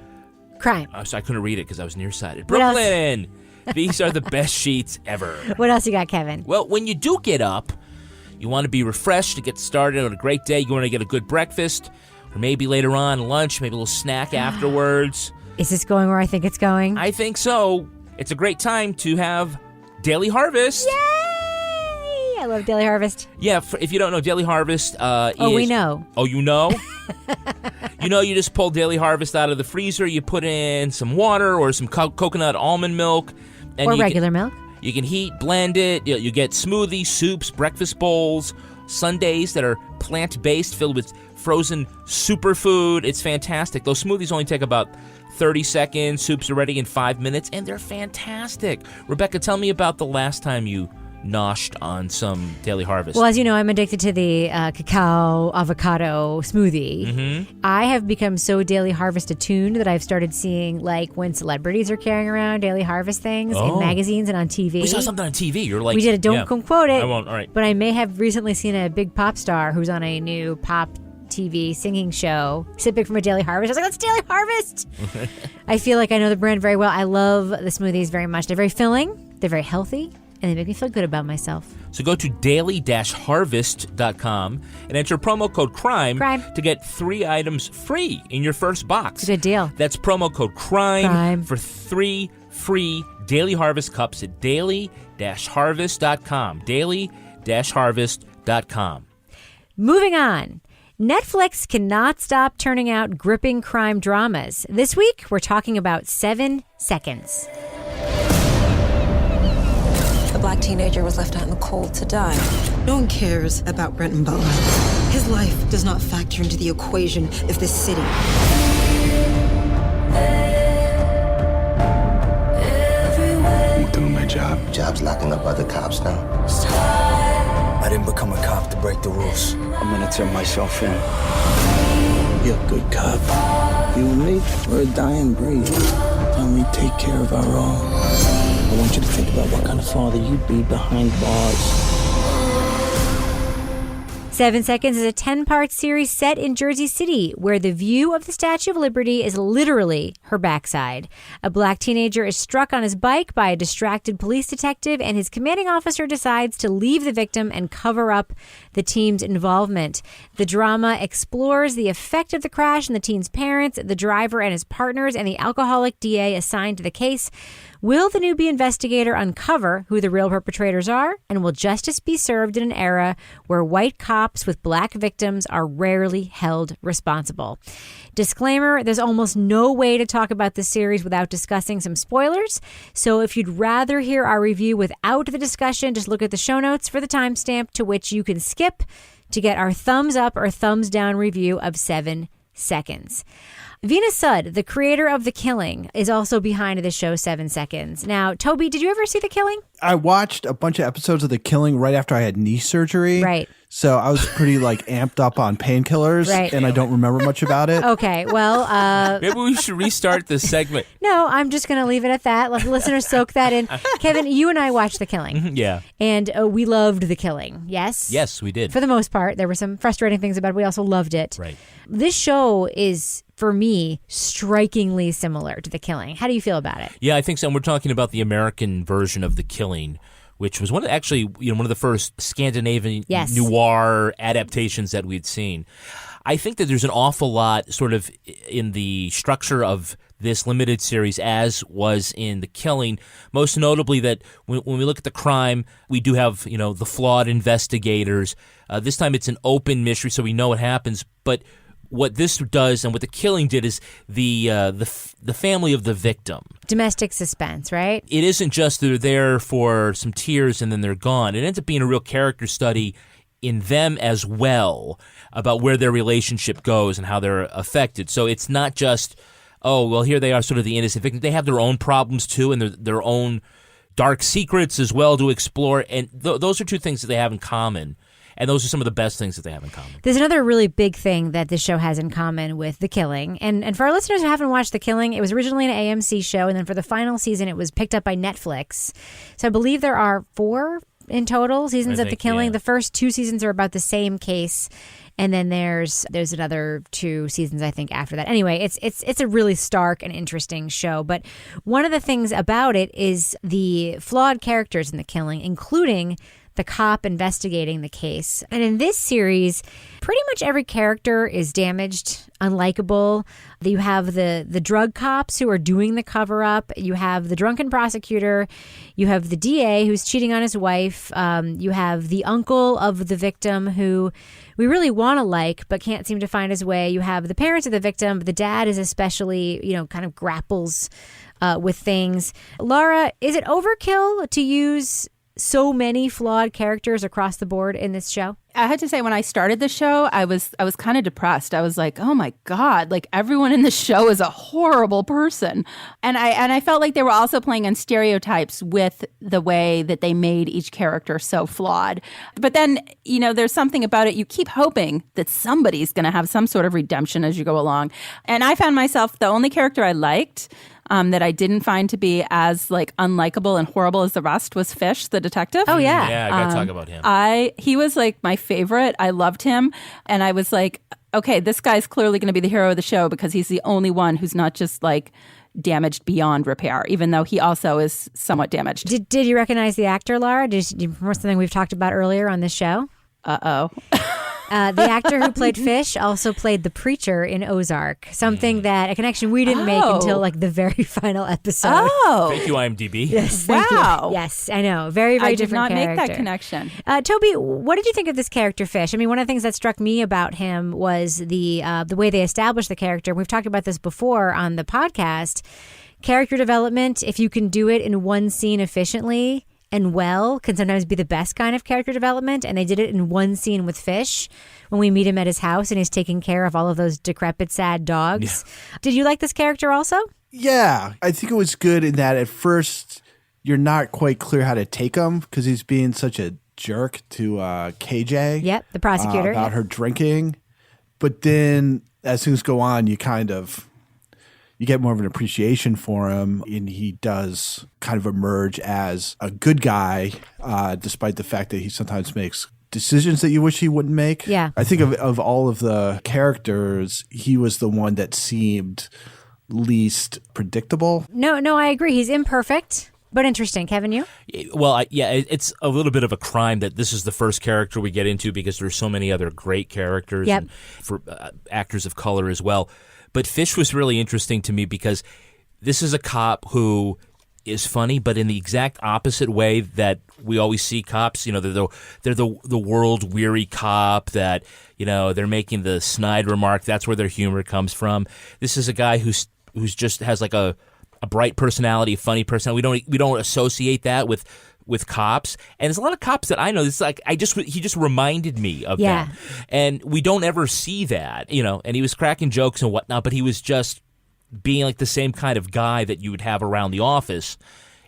F: CRIME.
G: Oh, so I couldn't read it because I was nearsighted. Brooklyn! These are the best sheets ever.
F: What else you got, Kevin?
G: Well, when you do get up, you want to be refreshed to get started on a great day. You want to get a good breakfast, or maybe later on lunch, maybe a little snack afterwards.
F: Is this going where I think it's going?
G: I think so. It's a great time to have Daily Harvest.
F: Yay! I love Daily Harvest.
G: Yeah, if you don't know, Daily Harvest
F: we know.
G: Oh, you know? You just pull Daily Harvest out of the freezer, you put in some water or some coconut almond milk. And
F: or regular milk.
G: You can heat, blend it. You get smoothies, soups, breakfast bowls, sundaes that are plant-based, filled with frozen superfood. It's fantastic. Those smoothies only take about 30 seconds. Soups are ready in 5 minutes, and they're fantastic. Rebecca, tell me about the last time you noshed on some Daily Harvest.
F: Well, as you know, I'm addicted to the cacao avocado smoothie.
G: Mm-hmm.
F: I have become so Daily Harvest attuned that I've started seeing, like, when celebrities are carrying around Daily Harvest things in magazines and on TV.
G: We saw something on TV. You're like,
F: we did it. Don't quote it.
G: I won't. All right.
F: But I may have recently seen a big pop star who's on a new pop TV singing show sipping from a Daily Harvest. I was like, that's Daily Harvest. I feel like I know the brand very well. I love the smoothies very much. They're very filling. They're very healthy. And they make me feel good about myself.
G: So go to daily-harvest.com and enter promo code CRIME to get 3 items free in your first box.
F: Good deal.
G: That's promo code CRIME for 3 free Daily Harvest cups at daily-harvest.com. Daily-harvest.com.
F: Moving on. Netflix cannot stop turning out gripping crime dramas. This week, we're talking about 7 Seconds.
M: A black teenager was left out in the cold to die.
N: No one cares about Brenton Bowman. His life does not factor into the equation of this city.
O: I'm doing my job. Job's locking up other cops now. I didn't become a cop to break the rules. I'm gonna turn myself in. You're a good cop. You and me, we're a dying breed. And we take care of our own. I want you to think about what kind of father you'd be behind bars.
F: 7 Seconds is a 10-part series set in Jersey City, where the view of the Statue of Liberty is literally her backside. A black teenager is struck on his bike by a distracted police detective, and his commanding officer decides to leave the victim and cover up the team's involvement. The drama explores the effect of the crash on the teen's parents, the driver and his partners, and the alcoholic DA assigned to the case. Will the newbie investigator uncover who the real perpetrators are? And will justice be served in an era where white cops with black victims are rarely held responsible? Disclaimer, there's almost no way to talk about this series without discussing some spoilers. So if you'd rather hear our review without the discussion, just look at the show notes for the timestamp to which you can skip to get our thumbs up or thumbs down review of 7 Seconds. Vina Sud, the creator of The Killing, is also behind the show 7 Seconds. Now, Toby, did you ever see The Killing?
I: I watched a bunch of episodes of The Killing right after I had knee surgery.
F: Right.
I: So I was pretty amped up on painkillers, and I don't remember much about it.
F: Okay, well...
G: maybe we should restart this segment.
F: No, I'm just going to leave it at that. Let the listeners soak that in. Kevin, you and I watched The Killing.
G: Yeah.
F: And we loved The Killing, yes?
G: Yes, we did.
F: For the most part. There were some frustrating things about it. We also loved it.
G: Right.
F: This show is, for me, strikingly similar to The Killing. How do you feel about it?
G: Yeah, I think so. And we're talking about the American version of The Killing, which was one of the first Scandinavian noir adaptations that we'd seen. I think that there's an awful lot sort of in the structure of this limited series as was in The Killing, most notably that when we look at the crime, we do have, the flawed investigators. This time it's an open mystery, so we know what happens, but what this does and what The Killing did is the family of the victim.
F: Domestic suspense, right?
G: It isn't just they're there for some tears and then they're gone. It ends up being a real character study in them as well about where their relationship goes and how they're affected. So it's not just, here they are sort of the innocent victim. They have their own problems too and their own dark secrets as well to explore. And those are two things that they have in common. And those are some of the best things that they have in common.
F: There's another really big thing that this show has in common with The Killing. And for our listeners who haven't watched The Killing, it was originally an AMC show. And then for the final season, it was picked up by Netflix. So I believe there are 4 in total seasons of The Killing. Yeah. The first 2 seasons are about the same case. And then there's another 2 seasons, I think, after that. Anyway, it's a really stark and interesting show. But one of the things about it is the flawed characters in The Killing, including the cop investigating the case. And in this series, pretty much every character is damaged, unlikable. You have the drug cops who are doing the cover-up. You have the drunken prosecutor. You have the DA who's cheating on his wife. You have the uncle of the victim who we really want to like, but can't seem to find his way. You have the parents of the victim, but the dad is especially, kind of grapples with things. Laura, is it overkill to use so many flawed characters across the board in this show?
H: I had to say, when I started the show, I was kind of depressed. I was like, oh my God, like everyone in the show is a horrible person. And I felt like they were also playing on stereotypes with the way that they made each character so flawed. But then, there's something about it. You keep hoping that somebody's going to have some sort of redemption as you go along. And I found myself, the only character I liked that I didn't find to be as like unlikable and horrible as the rest was Fish, the detective.
F: Oh yeah.
G: Yeah, I gotta talk about him.
H: He was like my favorite. I loved him. And I was like, okay, this guy's clearly going to be the hero of the show because he's the only one who's not just like damaged beyond repair, even though he also is somewhat damaged.
F: Did you recognize the actor, Laura? Did you remember something we've talked about earlier on this show?
H: Uh-oh.
F: The actor who played Fish also played the preacher in Ozark, a connection we didn't make until like the very final episode.
H: Oh.
G: Thank you, IMDb.
F: Yes, thank
H: wow.
F: you. Yes, I know. Very, very different character.
H: I did not make that connection.
F: Toby, what did you think of this character, Fish? I mean, one of the things that struck me about him was the way they established the character. We've talked about this before on the podcast. Character development, if you can do it in one scene efficiently and well, can sometimes be the best kind of character development. And they did it in one scene with Fish when we meet him at his house and he's taking care of all of those decrepit, sad dogs. Yeah. Did you like this character also?
I: Yeah, I think it was good in that at first you're not quite clear how to take him because he's being such a jerk to KJ.
F: Yep, the prosecutor.
I: About her drinking. But then as things go on, you get more of an appreciation for him, and he does kind of emerge as a good guy, despite the fact that he sometimes makes decisions that you wish he wouldn't make.
F: Yeah.
I: I think of all of the characters, he was the one that seemed least predictable.
F: No, I agree. He's imperfect, but interesting. Kevin, you?
G: Well, it's a little bit of a crime that this is the first character we get into because there's so many other great characters and for actors of color as well. But Fish was really interesting to me because this is a cop who is funny, but in the exact opposite way that we always see cops. They're the world weary cop that they're making the snide remark. That's where their humor comes from. This is a guy who's just has like a bright personality, a funny personality. We don't associate that with cops, and there's a lot of cops that I know. It's like he just reminded me of them, and we don't ever see that, And he was cracking jokes and whatnot, but he was just being like the same kind of guy that you would have around the office,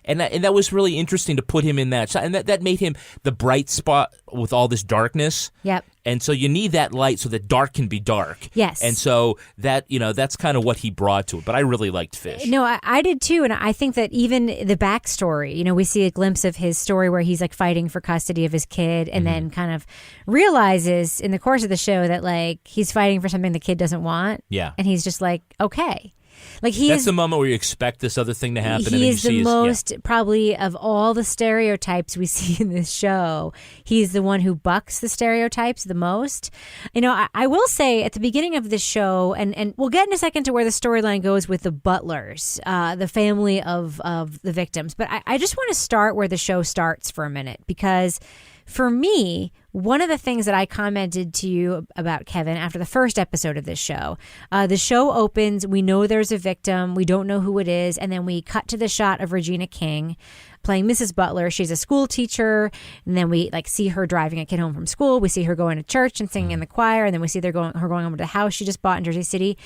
G: and that was really interesting to put him in that shot, and that made him the bright spot with all this darkness.
F: Yep.
G: And so you need that light so that dark can be dark.
F: Yes.
G: And so that, that's kind of what he brought to it. But I really liked Fish.
F: No, I did too. And I think that even the backstory, we see a glimpse of his story where he's like fighting for custody of his kid and then kind of realizes in the course of the show that like he's fighting for something the kid doesn't want.
G: Yeah.
F: And he's just like, okay. Like
G: that's the moment where you expect this other thing to happen.
F: He is the most, probably of all the stereotypes we see in this show, he's the one who bucks the stereotypes the most. I will say at the beginning of this show, and we'll get in a second to where the storyline goes with the Butlers, the family of the victims. But I just want to start where the show starts for a minute, because for me, one of the things that I commented to you about, Kevin, after the first episode of this show, the show opens, we know there's a victim, we don't know who it is, and then we cut to the shot of Regina King playing Mrs. Butler. She's a school teacher, and then we see her driving a kid home from school. We see her going to church and singing in the choir, and then we see her going over to the house she just bought in Jersey City.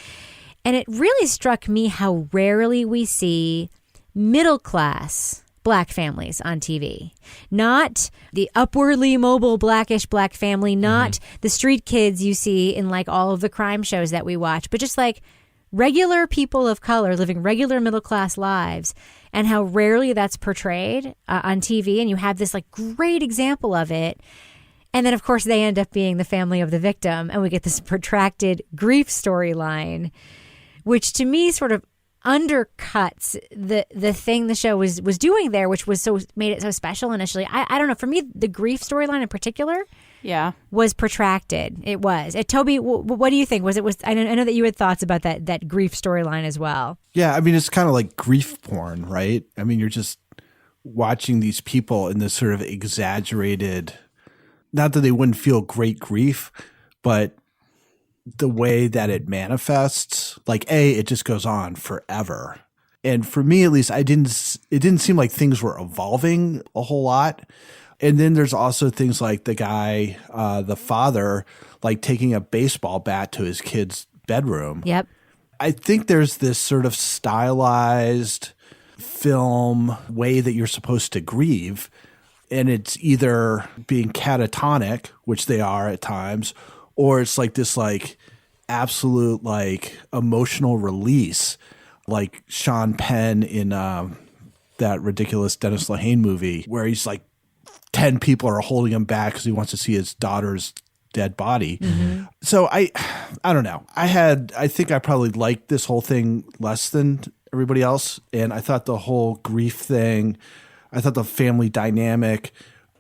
F: And it really struck me how rarely we see middle-class Black families on TV. Not the upwardly mobile Blackish Black family, not the street kids you see in all of the crime shows that we watch, but just regular people of color living regular middle class lives, and how rarely that's portrayed on TV. And you have this great example of it. And then, of course, they end up being the family of the victim, and we get this protracted grief storyline, which to me sort of undercuts the thing the show was doing there, which was made it so special initially. I don't know. For me, the grief storyline in particular, was protracted. It was. Toby, what do you think? I know that you had thoughts about that grief storyline as well.
I: Yeah, I mean, it's kind of like grief porn, right? I mean, you're just watching these people in this sort of exaggerated. Not that they wouldn't feel great grief, but the way that it manifests, like it just goes on forever. And for me, at least, it didn't seem like things were evolving a whole lot. And then there's also things like the guy, the father, like taking a baseball bat to his kid's bedroom.
F: Yep.
I: I think there's this sort of stylized film way that you're supposed to grieve. And it's either being catatonic, which they are at times, or it's like this like absolute like emotional release, like Sean Penn in that ridiculous Dennis Lehane movie where he's like 10 people are holding him back because he wants to see his daughter's dead body. Mm-hmm. So I don't know. I think I probably liked this whole thing less than everybody else. And I thought the whole grief thing, I thought the family dynamic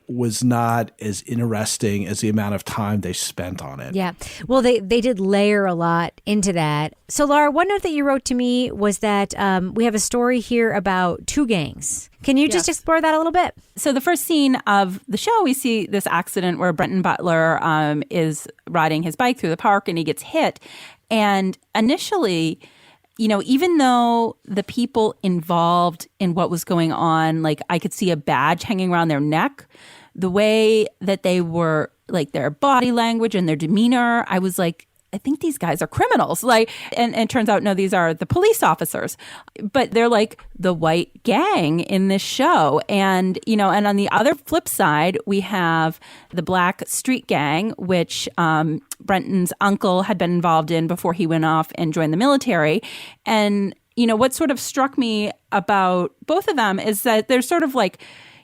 I: was not as interesting as the amount of time they spent on it.
F: Yeah. Well, they did layer a lot into that. So, Laura, one note that you wrote to me was that we have a story here about two gangs. Can you just explore that a little bit?
H: So the first scene of the show, we see this accident where Brenton Butler is riding his bike through the park and he gets hit. And initially, you know, even though the people involved in what was going on, like I could see a badge hanging around their neck, the way that they were, like their body language and their demeanor, I was like, I think these guys are criminals. Like, and it turns out, no, these are the police officers, but they're like the white gang in this show. And, you know, and on the other flip side, we have the black street gang, which Brenton's uncle had been involved in before he went off and joined the military. And, you know, what sort of struck me about both of them is that there's sort of like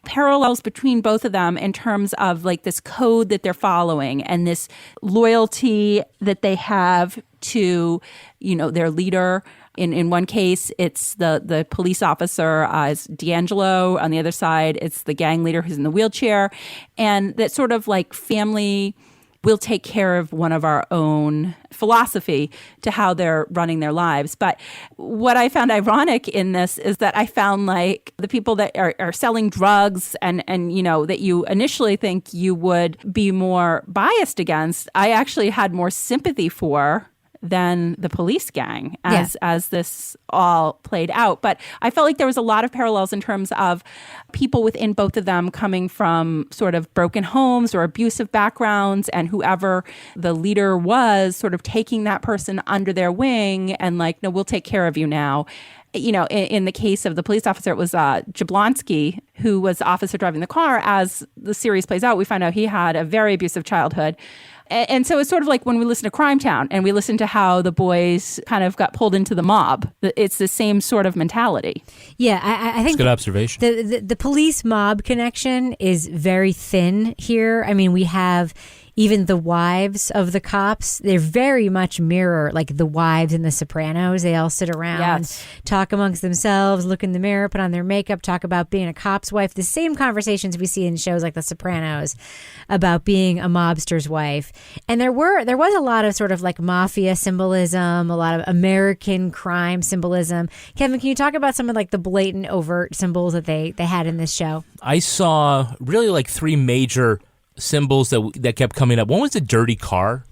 H: parallels between both of them in terms of like this code that they're following and this loyalty that they have to, you know, their leader. In one case, it's the police officer is D'Angelo. On the other side, it's the gang leader who's in the wheelchair. And that sort of like family, we'll take care of one of our own philosophy to how they're running their lives. But what I found ironic in this is that I found like the people that are selling drugs and you know, that you initially think you would be more biased against, I actually had more sympathy for than the police gang as this all played out. But I felt like there was a lot of parallels in terms of people within both of them coming from sort of broken homes or abusive backgrounds, and whoever the leader was sort of taking that person under their wing and like, no, we'll take care of you now. You know, in the case of the police officer, it was Jablonski, who was the officer driving the car. As the series plays out, we find out he had a very abusive childhood. And so it's sort of like when we listen to Crime Town and we listen to how the boys kind of got pulled into the mob. It's the same sort of mentality.
F: Yeah, I think
G: that's a good observation.
F: The police mob connection is very thin here. I mean, we have even the wives of the cops, they very much mirror like the wives in The Sopranos. They all sit around, talk amongst themselves, look in the mirror, put on their makeup, talk about being a cop's wife. The same conversations we see in shows like The Sopranos about being a mobster's wife. And there was a lot of sort of like mafia symbolism, a lot of American crime symbolism. Kevin, can you talk about some of like the blatant overt symbols that they had in this show?
G: I saw really like three major symbols that kept coming up. One was a dirty car.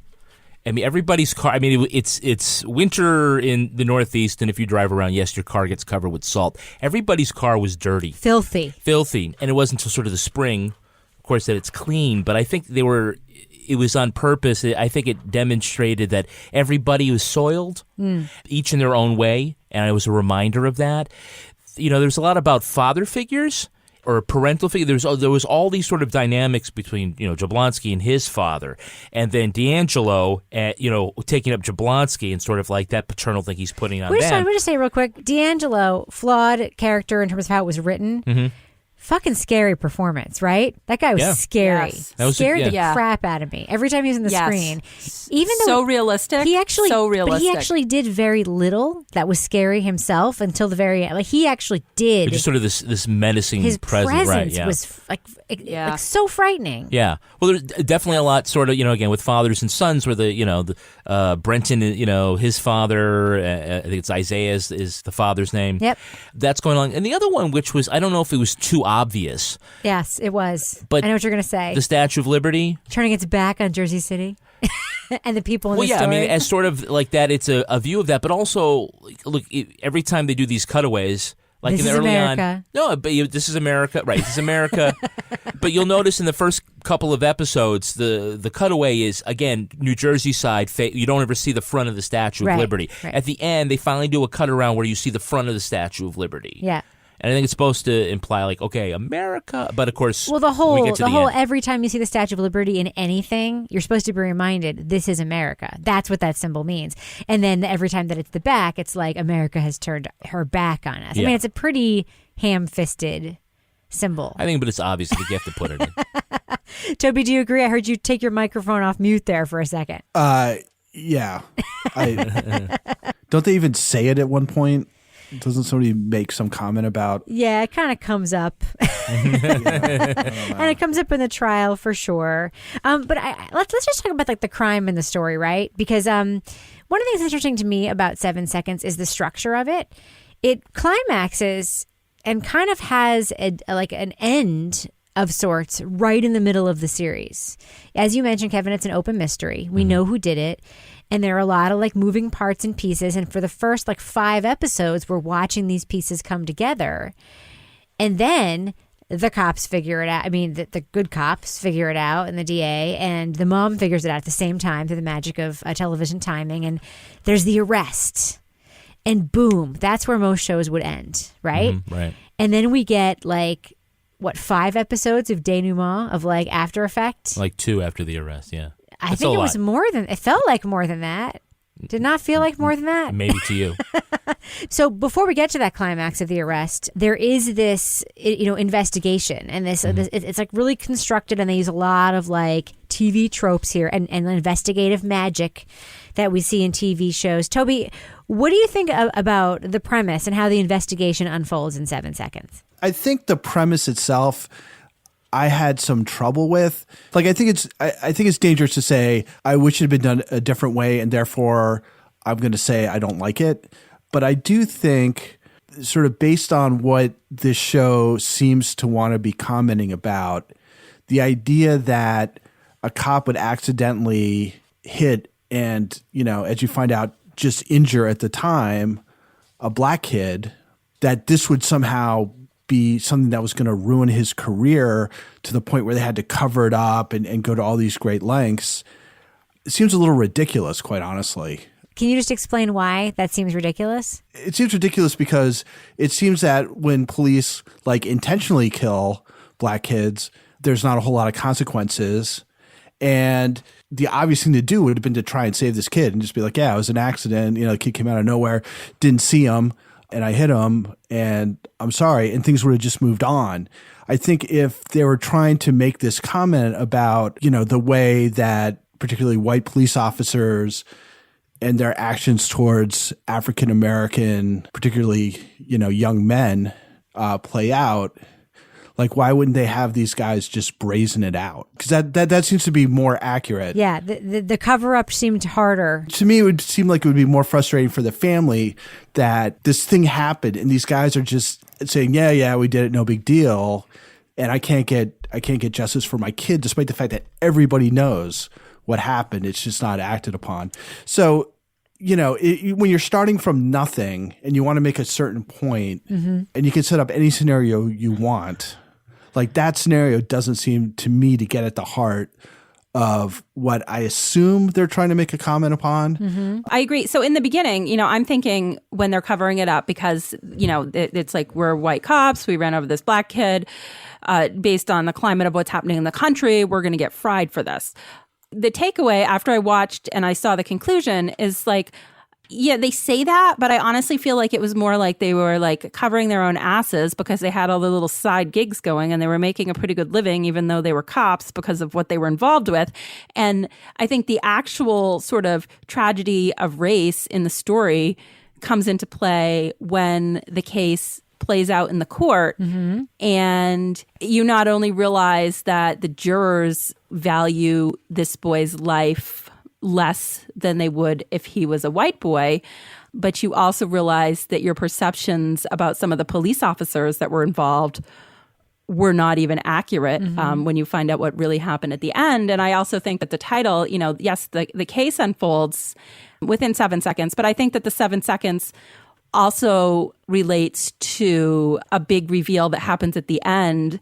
G: I mean, everybody's car. I mean, it's winter in the Northeast, and if you drive around, yes, your car gets covered with salt. Everybody's car was dirty,
F: filthy,
G: and it wasn't until sort of the spring, of course, that it's clean. But I think it was on purpose. I think it demonstrated that everybody was soiled, each in their own way, and it was a reminder of that. You know, there's a lot about father figures or parental figure. There was all these sort of dynamics between, you know, Jablonski and his father, and then D'Angelo, you know, taking up Jablonski and sort of like that paternal thing he's putting on them.
F: We'll just say real quick, D'Angelo, flawed character in terms of how it was written. Mm-hmm. Fucking scary performance, right? That guy was scary.
H: Yes.
F: Scared the crap out of me every time he was on the screen. Even though
H: so realistic.
F: He actually,
H: so realistic.
F: But he actually did very little that was scary himself until the very end. Like he actually did.
G: Just sort of this menacing
F: his
G: presence, right?
F: Yeah. Was like so frightening.
G: Yeah. Well, there's definitely a lot sort of, you know, again with fathers and sons, where Brenton, you know, his father, I think it's Isaiah is the father's name.
F: Yep.
G: That's going on. And the other one, which was, I don't know if it was too obvious.
F: Yes, it was.
G: But
F: I know what you're going to say.
G: The Statue of Liberty.
F: Turning its back on Jersey City. And the people in
G: well,
F: the
G: yeah,
F: story.
G: I mean, as sort of like that, it's a view of that, but also, look, every time they do these cutaways, like
F: This
G: in the
F: is
G: early
F: America.
G: on, no, but this is America, right? This is America. But you'll notice in the first couple of episodes, the cutaway is again New Jersey side. You don't ever see the front of the Statue of Liberty.
F: Right.
G: At the end, they finally do a cut around where you see the front of the Statue of Liberty.
F: Yeah.
G: And I think it's supposed to imply like, okay, America, but of course,
F: Well, the
G: when we get to the end,
F: every time you see the Statue of Liberty in anything, you're supposed to be reminded this is America. That's what that symbol means. And then every time that it's the back, it's like America has turned her back on us. I mean, it's a pretty ham-fisted symbol.
G: I think, but it's obvious that you have to put it in.
F: Toby, do you agree? I heard you take your microphone off mute there for a second.
I: Yeah. Don't they even say it at one point? Doesn't somebody make some comment about?
F: Yeah, it kind of comes up. And it comes up in the trial for sure. But let's just talk about like the crime in the story, right? Because one of the things that's interesting to me about 7 Seconds is the structure of it. It climaxes and kind of has like an end of sorts right in the middle of the series. As you mentioned, Kevin, it's an open mystery. We know who did it. And there are a lot of like moving parts and pieces. And for the first like 5 episodes, we're watching these pieces come together. And then the cops figure it out. I mean, the good cops figure it out, and the DA, and the mom figures it out at the same time through the magic of television timing. And there's the arrest. And boom, that's where most shows would end, right?
G: Right.
F: And then we get like, 5 episodes of denouement, of like after effect?
G: Like 2 after the arrest, yeah.
F: I think it was more than, it felt like more than that. Did not feel like more than that.
G: Maybe to you.
F: So before we get to that climax of the arrest, there is this, investigation, and this it's like really constructed, and they use a lot of like TV tropes here and investigative magic that we see in TV shows. Toby, what do you think about the premise and how the investigation unfolds in 7 Seconds?
I: I think the premise itself, I had some trouble with. Like, I think it's dangerous to say I wish it had been done a different way, and therefore I'm going to say I don't like it. But I do think, sort of based on what this show seems to want to be commenting about, the idea that a cop would accidentally hit and, as you find out, just injure at the time a black kid, that this would somehow be something that was going to ruin his career to the point where they had to cover it up and go to all these great lengths. It seems a little ridiculous, quite honestly.
F: Can you just explain why that seems ridiculous?
I: It seems ridiculous because it seems that when police like intentionally kill black kids, there's not a whole lot of consequences. And the obvious thing to do would have been to try and save this kid and just be like, yeah, it was an accident. The kid came out of nowhere, didn't see him, and I hit him, and I'm sorry, and things would have just moved on. I think if they were trying to make this comment about, the way that particularly white police officers and their actions towards African American, particularly, young men, play out, like, why wouldn't they have these guys just brazen it out? Because that seems to be more accurate.
F: Yeah, the cover-up seemed harder.
I: To me, it would seem like it would be more frustrating for the family that this thing happened and these guys are just saying, yeah, we did it, no big deal, and I can't get justice for my kid, despite the fact that everybody knows what happened. It's just not acted upon. So, when you're starting from nothing and you want to make a certain point, and you can set up any scenario you want, like that scenario doesn't seem to me to get at the heart of what I assume they're trying to make a comment upon.
H: I agree. So in the beginning, I'm thinking when they're covering it up because, it's like we're white cops. We ran over this black kid based on the climate of what's happening in the country. We're going to get fried for this. The takeaway after I watched and I saw the conclusion is like, yeah, they say that, but I honestly feel like it was more like they were like covering their own asses because they had all the little side gigs going and they were making a pretty good living, even though they were cops because of what they were involved with. And I think the actual sort of tragedy of race in the story comes into play when the case plays out in the court. And you not only realize that the jurors value this boy's life less than they would if he was a white boy, but you also realize that your perceptions about some of the police officers that were involved were not even accurate when you find out what really happened at the end. And I also think that the title, yes, the case unfolds within 7 seconds, but I think that the 7 seconds also relates to a big reveal that happens at the end,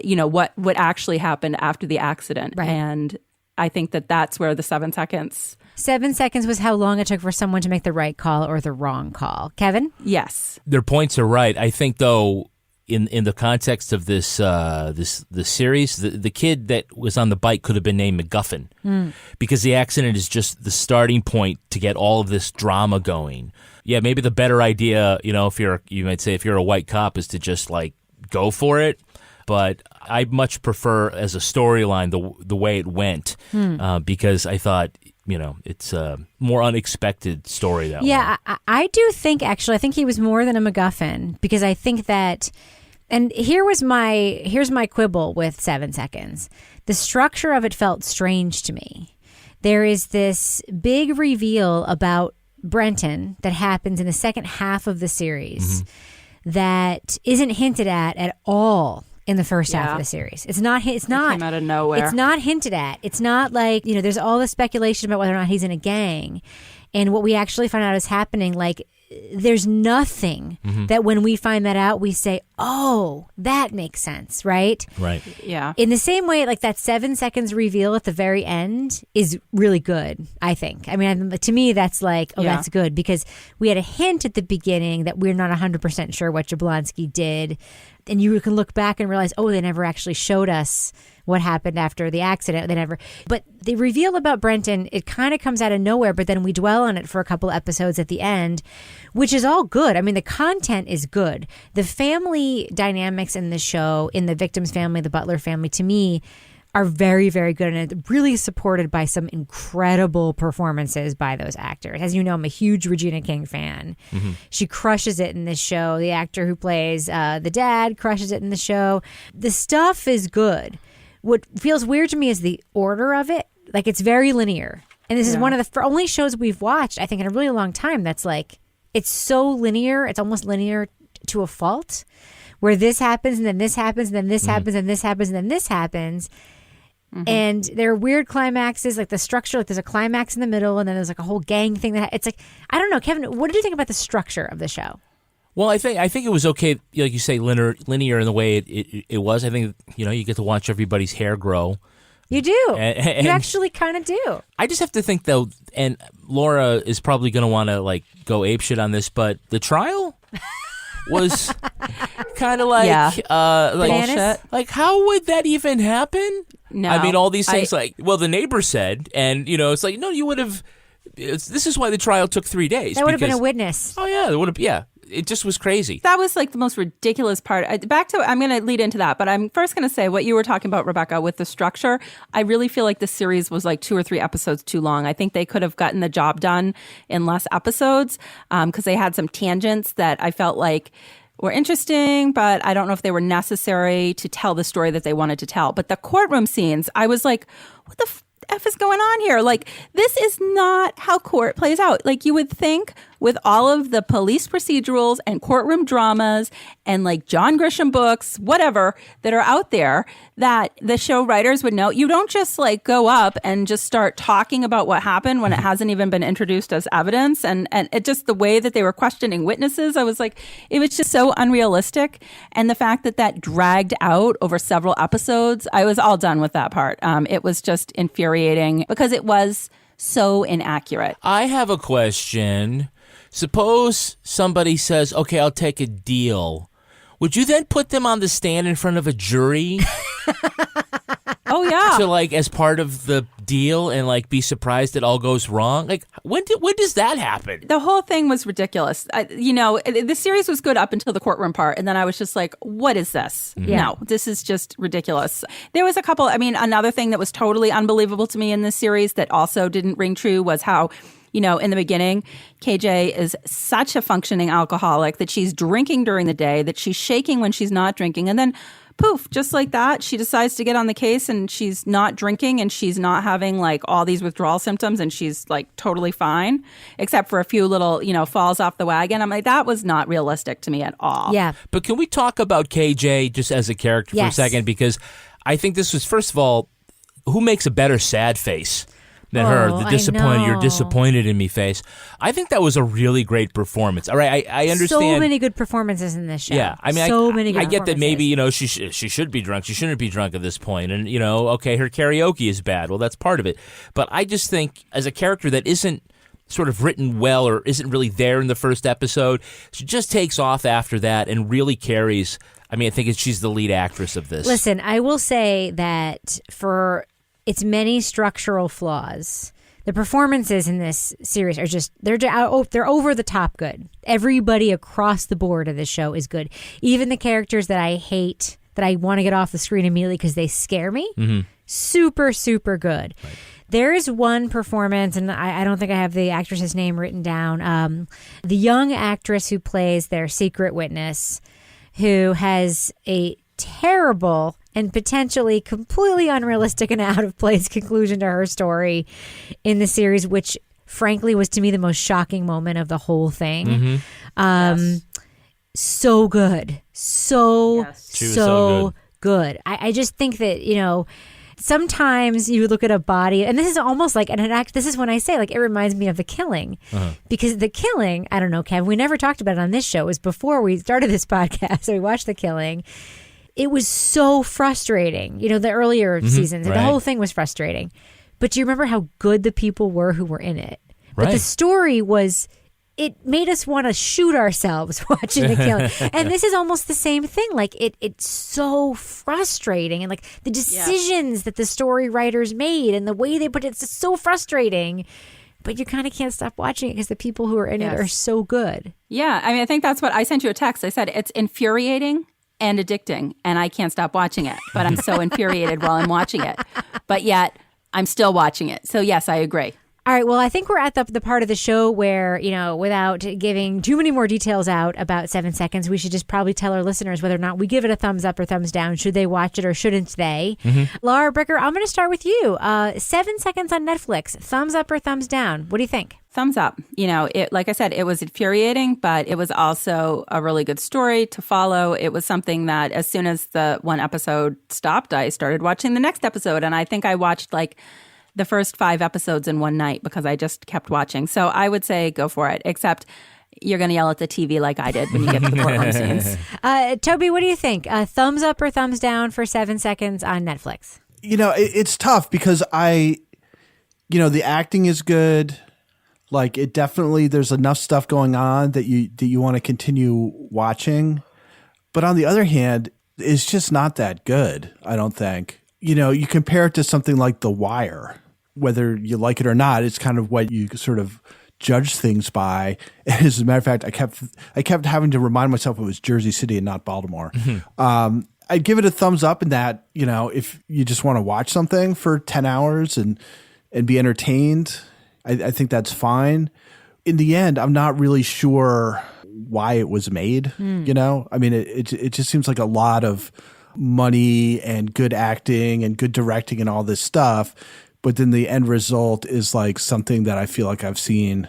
H: what actually happened after the accident.
F: Right.
H: And I think that that's where the 7 seconds...
F: 7 seconds was how long it took for someone to make the right call or the wrong call. Kevin?
H: Yes.
G: Their points are right. I think, though, in the context of this series, the kid that was on the bike could have been named MacGuffin because the accident is just the starting point to get all of this drama going. Yeah, maybe the better idea, you might say if you're a white cop, is to just like go for it. But I much prefer as a storyline the way it went because I thought, it's a more unexpected story that way.
F: Yeah, I do think, actually, I think he was more than a MacGuffin because I think that, and here's my quibble with 7 seconds. The structure of it felt strange to me. There is this big reveal about Brenton that happens in the second half of the series that isn't hinted at all in the first half of the series. It's not
H: it came out of nowhere.
F: It's not hinted at. It's not like, there's all this speculation about whether or not he's in a gang. And what we actually find out is happening, like, there's nothing that when we find that out, we say, oh, that makes sense, right?
G: Right.
H: Yeah.
F: In the same way, like that 7 seconds reveal at the very end is really good, I think. I mean, to me, that's like, that's good because we had a hint at the beginning that we're not 100% sure what Jablonski did. And you can look back and realize, they never actually showed us what happened after the accident. But the reveal about Brenton, it kind of comes out of nowhere, but then we dwell on it for a couple episodes at the end, which is all good. I mean, the content is good. The family dynamics in the show, in the victim's family, the Butler family, to me, are very, very good and really supported by some incredible performances by those actors. As you know, I'm a huge Regina King fan. She crushes it in this show. The actor who plays the dad crushes it in the show. The stuff is good. What feels weird to me is the order of it. Like, it's very linear. And this is one of the only shows we've watched, I think, in a really long time that's like, it's so linear. It's almost linear to a fault, where this happens and then this happens and then this happens and this happens and then this happens. And there are weird climaxes, like the structure, like there's a climax in the middle and then there's like a whole gang thing that it's like, I don't know, Kevin, what did you think about the structure of the show?
G: Well, I think it was okay, like you say, linear in the way it was. I think, you get to watch everybody's hair grow.
F: You do.
G: And
F: you actually kind of do.
G: I just have to think, though, and Laura is probably going to want to like go apeshit on this, but the trial was kind of like, like how would that even happen?
H: No,
G: I mean, all these things the neighbor said, and it's like, no, you would have. This is why the trial took 3 days.
F: That would have been a witness.
G: Oh yeah, there would have. Yeah, it just was crazy.
H: That was like the most ridiculous part. I'm going to lead into that, but I'm first going to say what you were talking about, Rebecca, with the structure. I really feel like the series was like 2 or 3 episodes too long. I think they could have gotten the job done in less episodes because they had some tangents that I felt like were interesting, but I don't know if they were necessary to tell the story that they wanted to tell. But the courtroom scenes, I was like, what the F is going on here? Like, this is not how court plays out. Like, you would think with all of the police procedurals and courtroom dramas and like John Grisham books, whatever, that are out there, that the show writers would know. You don't just like go up and just start talking about what happened when it hasn't even been introduced as evidence. And it just, the way that they were questioning witnesses, I was like, it was just so unrealistic. And the fact that dragged out over several episodes, I was all done with that part. It was just infuriating because it was so inaccurate.
G: I have a question. Suppose somebody says, okay, I'll take a deal. Would you then put them on the stand in front of a jury?
H: Oh, yeah.
G: To like, as part of the deal and like be surprised it all goes wrong? Like, when does that happen?
H: The whole thing was ridiculous. The series was good up until the courtroom part. And then I was just like, what is this? No, this is just ridiculous. There was another thing that was totally unbelievable to me in this series that also didn't ring true was how, in the beginning, KJ is such a functioning alcoholic that she's drinking during the day, that she's shaking when she's not drinking. And then poof, just like that, she decides to get on the case, and she's not drinking, and she's not having like all these withdrawal symptoms, and she's like totally fine, except for a few little, falls off the wagon. I'm like, that was not realistic to me at all.
F: Yeah.
G: But can we talk about KJ just as a character for a second? Because I think this was, first of all, who makes a better sad face than her? The disappointed, you're disappointed in me face. I think that was a really great performance. All right, I understand.
F: So many good performances in this show.
G: Yeah, I mean,
F: many good
G: I get that maybe, she should be drunk. She shouldn't be drunk at this point. And, okay, her karaoke is bad. Well, that's part of it. But I just think as a character that isn't sort of written well or isn't really there in the first episode, she just takes off after that and really carries. I mean, I think she's the lead actress of this.
F: Listen, I will say that for its many structural flaws, the performances in this series are just, they're over the top good. Everybody across the board of this show is good. Even the characters that I hate, that I want to get off the screen immediately because they scare me, super, super good. Right. There is one performance, and I don't think I have the actress's name written down, the young actress who plays their secret witness, who has a terrible and potentially completely unrealistic and out of place conclusion to her story in the series, which frankly was to me the most shocking moment of the whole thing. So good. So good. I just think that, sometimes you would look at a body, and this is almost like this is when I say, like, it reminds me of The Killing. Because The Killing, I don't know, Kev, we never talked about it on this show. It was before we started this podcast, so we watched The Killing. It was so frustrating, the earlier seasons. Right. The whole thing was frustrating. But do you remember how good the people were who were in it? Right. But the story was, it made us want to shoot ourselves watching The Killing. And this is almost the same thing. Like, it's so frustrating. And like the decisions that the story writers made and the way they put it's so frustrating. But you kind of can't stop watching it because the people who are in it are so good.
H: Yeah. I mean, I think that's what I sent you a text. I said, it's infuriating and addicting, and I can't stop watching it. But I'm so infuriated while I'm watching it. But yet, I'm still watching it. So yes, I agree.
F: All right, well, I think we're at the part of the show where, without giving too many more details out about 7 Seconds, we should just probably tell our listeners whether or not we give it a thumbs up or thumbs down. Should they watch it or shouldn't they? Laura Bricker, I'm going to start with you. 7 Seconds on Netflix, thumbs up or thumbs down? What do you think?
H: Thumbs up. Like I said, it was infuriating, but it was also a really good story to follow. It was something that as soon as the one episode stopped, I started watching the next episode. And I think I watched the first 5 episodes in one night because I just kept watching. So I would say go for it, except you're going to yell at the TV like I did when you get to the courtroom scenes.
F: Toby, what do you think? Thumbs up or thumbs down for 7 Seconds on Netflix?
I: It's tough because the acting is good. Like, it definitely, there's enough stuff going on that you want to continue watching. But on the other hand, it's just not that good, I don't think. You compare it to something like The Wire, whether you like it or not, it's kind of what you sort of judge things by. As a matter of fact, I kept having to remind myself it was Jersey City and not Baltimore. I'd give it a thumbs up in that, if you just want to watch something for 10 hours and be entertained, I think that's fine. In the end, I'm not really sure why it was made. I mean, it just seems like a lot of money and good acting and good directing and all this stuff. But then the end result is like something that I feel like I've seen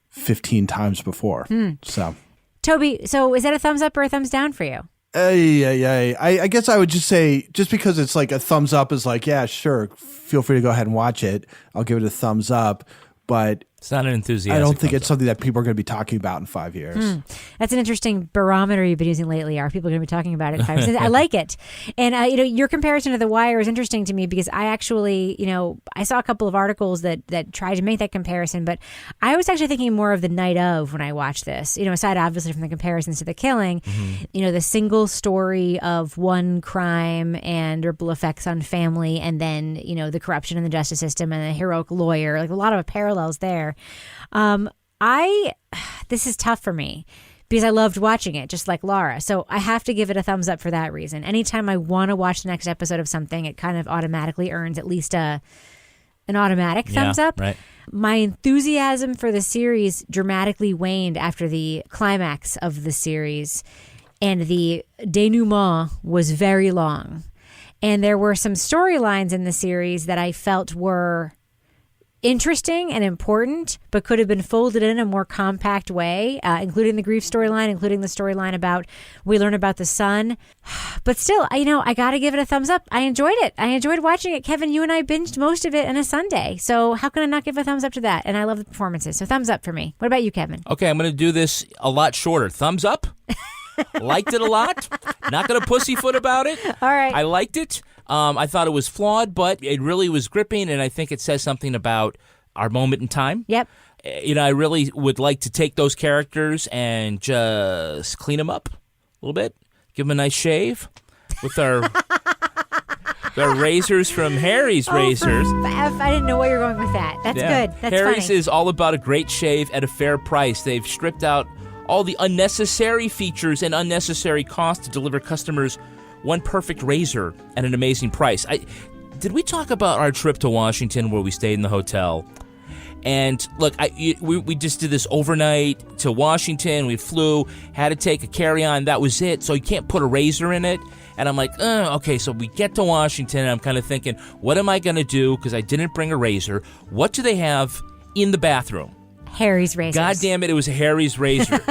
I: 15 times before. So,
F: Toby, so is that a thumbs up or a thumbs down for you?
I: I guess I would just say, just because it's like a thumbs up is like, yeah, sure, feel free to go ahead and watch it. I'll give it a thumbs up. But
G: it's not an enthusiastic.
I: I don't think it's something that people are going to be talking about in 5 years.
F: That's an interesting barometer you've been using lately. Are people going to be talking about it in 5 years? I like it. And, your comparison to The Wire is interesting to me because I actually, I saw a couple of articles that tried to make that comparison, but I was actually thinking more of The Night Of when I watched this, aside obviously from the comparisons to The Killing, the single story of one crime and ripple effects on family and then, the corruption in the justice system and the heroic lawyer, like a lot of parallels there. This is tough for me because I loved watching it, just like Laura. So I have to give it a thumbs up for that reason. Anytime I want to watch the next episode of something, it kind of automatically earns at least an automatic thumbs up.
G: Right.
F: My enthusiasm for the series dramatically waned after the climax of the series. and the denouement was very long. And there were some storylines in the series that I felt were interesting and important, but could have been folded in a more compact way, including the grief storyline, including the storyline about we learn about the son. But still, I got to give it a thumbs up. I enjoyed it. I enjoyed watching it. Kevin, you and I binged most of it in a Sunday. So how can I not give a thumbs up to that? And I love the performances. So thumbs up for me. What about you, Kevin?
G: Okay, I'm going to do this a lot shorter. Thumbs up. Liked it a lot. Not going to pussyfoot about it.
F: All right.
G: I liked it. I thought it was flawed, but it really was gripping, and I think it says something about our moment in time.
F: Yep.
G: I really would like to take those characters and just clean them up a little bit, give them a nice shave with our razors from Harry's Razors.
F: I didn't know where you're going with that. That's good. That's
G: Harry's
F: funny.
G: is all about a great shave at a fair price. They've stripped out all the unnecessary features and unnecessary costs to deliver customers one perfect razor at an amazing price. Did we talk about our trip to Washington where we stayed in the hotel? And look, we just did this overnight to Washington. We flew, had to take a carry-on. That was it. So you can't put a razor in it. And I'm like, okay, so we get to Washington, and I'm kind of thinking, what am I going to do? Because I didn't bring a razor. What do they have in the bathroom?
F: Harry's Razors.
G: God damn it was a Harry's razor.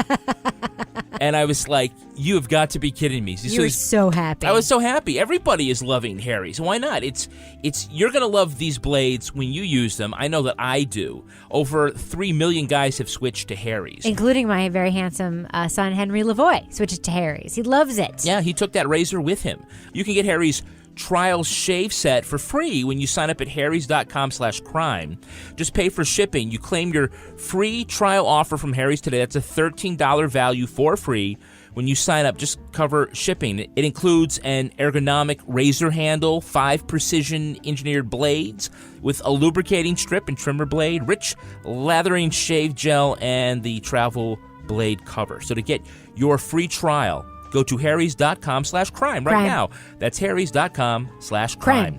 G: And I was like, you have got to be kidding me.
F: You were so happy.
G: I was so happy. Everybody is loving Harry's. Why not? You're going to love these blades when you use them. I know that I do. Over 3 million guys have switched to Harry's.
F: Including my very handsome son, Henry Lavoie, switches to Harry's. He loves it.
G: Yeah, he took that razor with him. You can get Harry's trial shave set for free when you sign up at harrys.com/crime. Just pay for shipping. You claim your free trial offer from Harry's today. That's a $13 value for free. When you sign up, just cover shipping. It includes an ergonomic razor handle, 5 precision engineered blades with a lubricating strip and trimmer blade, rich lathering shave gel, and the travel blade cover. So to get your free trial, go to harrys.com/crime right now. That's harrys.com/crime.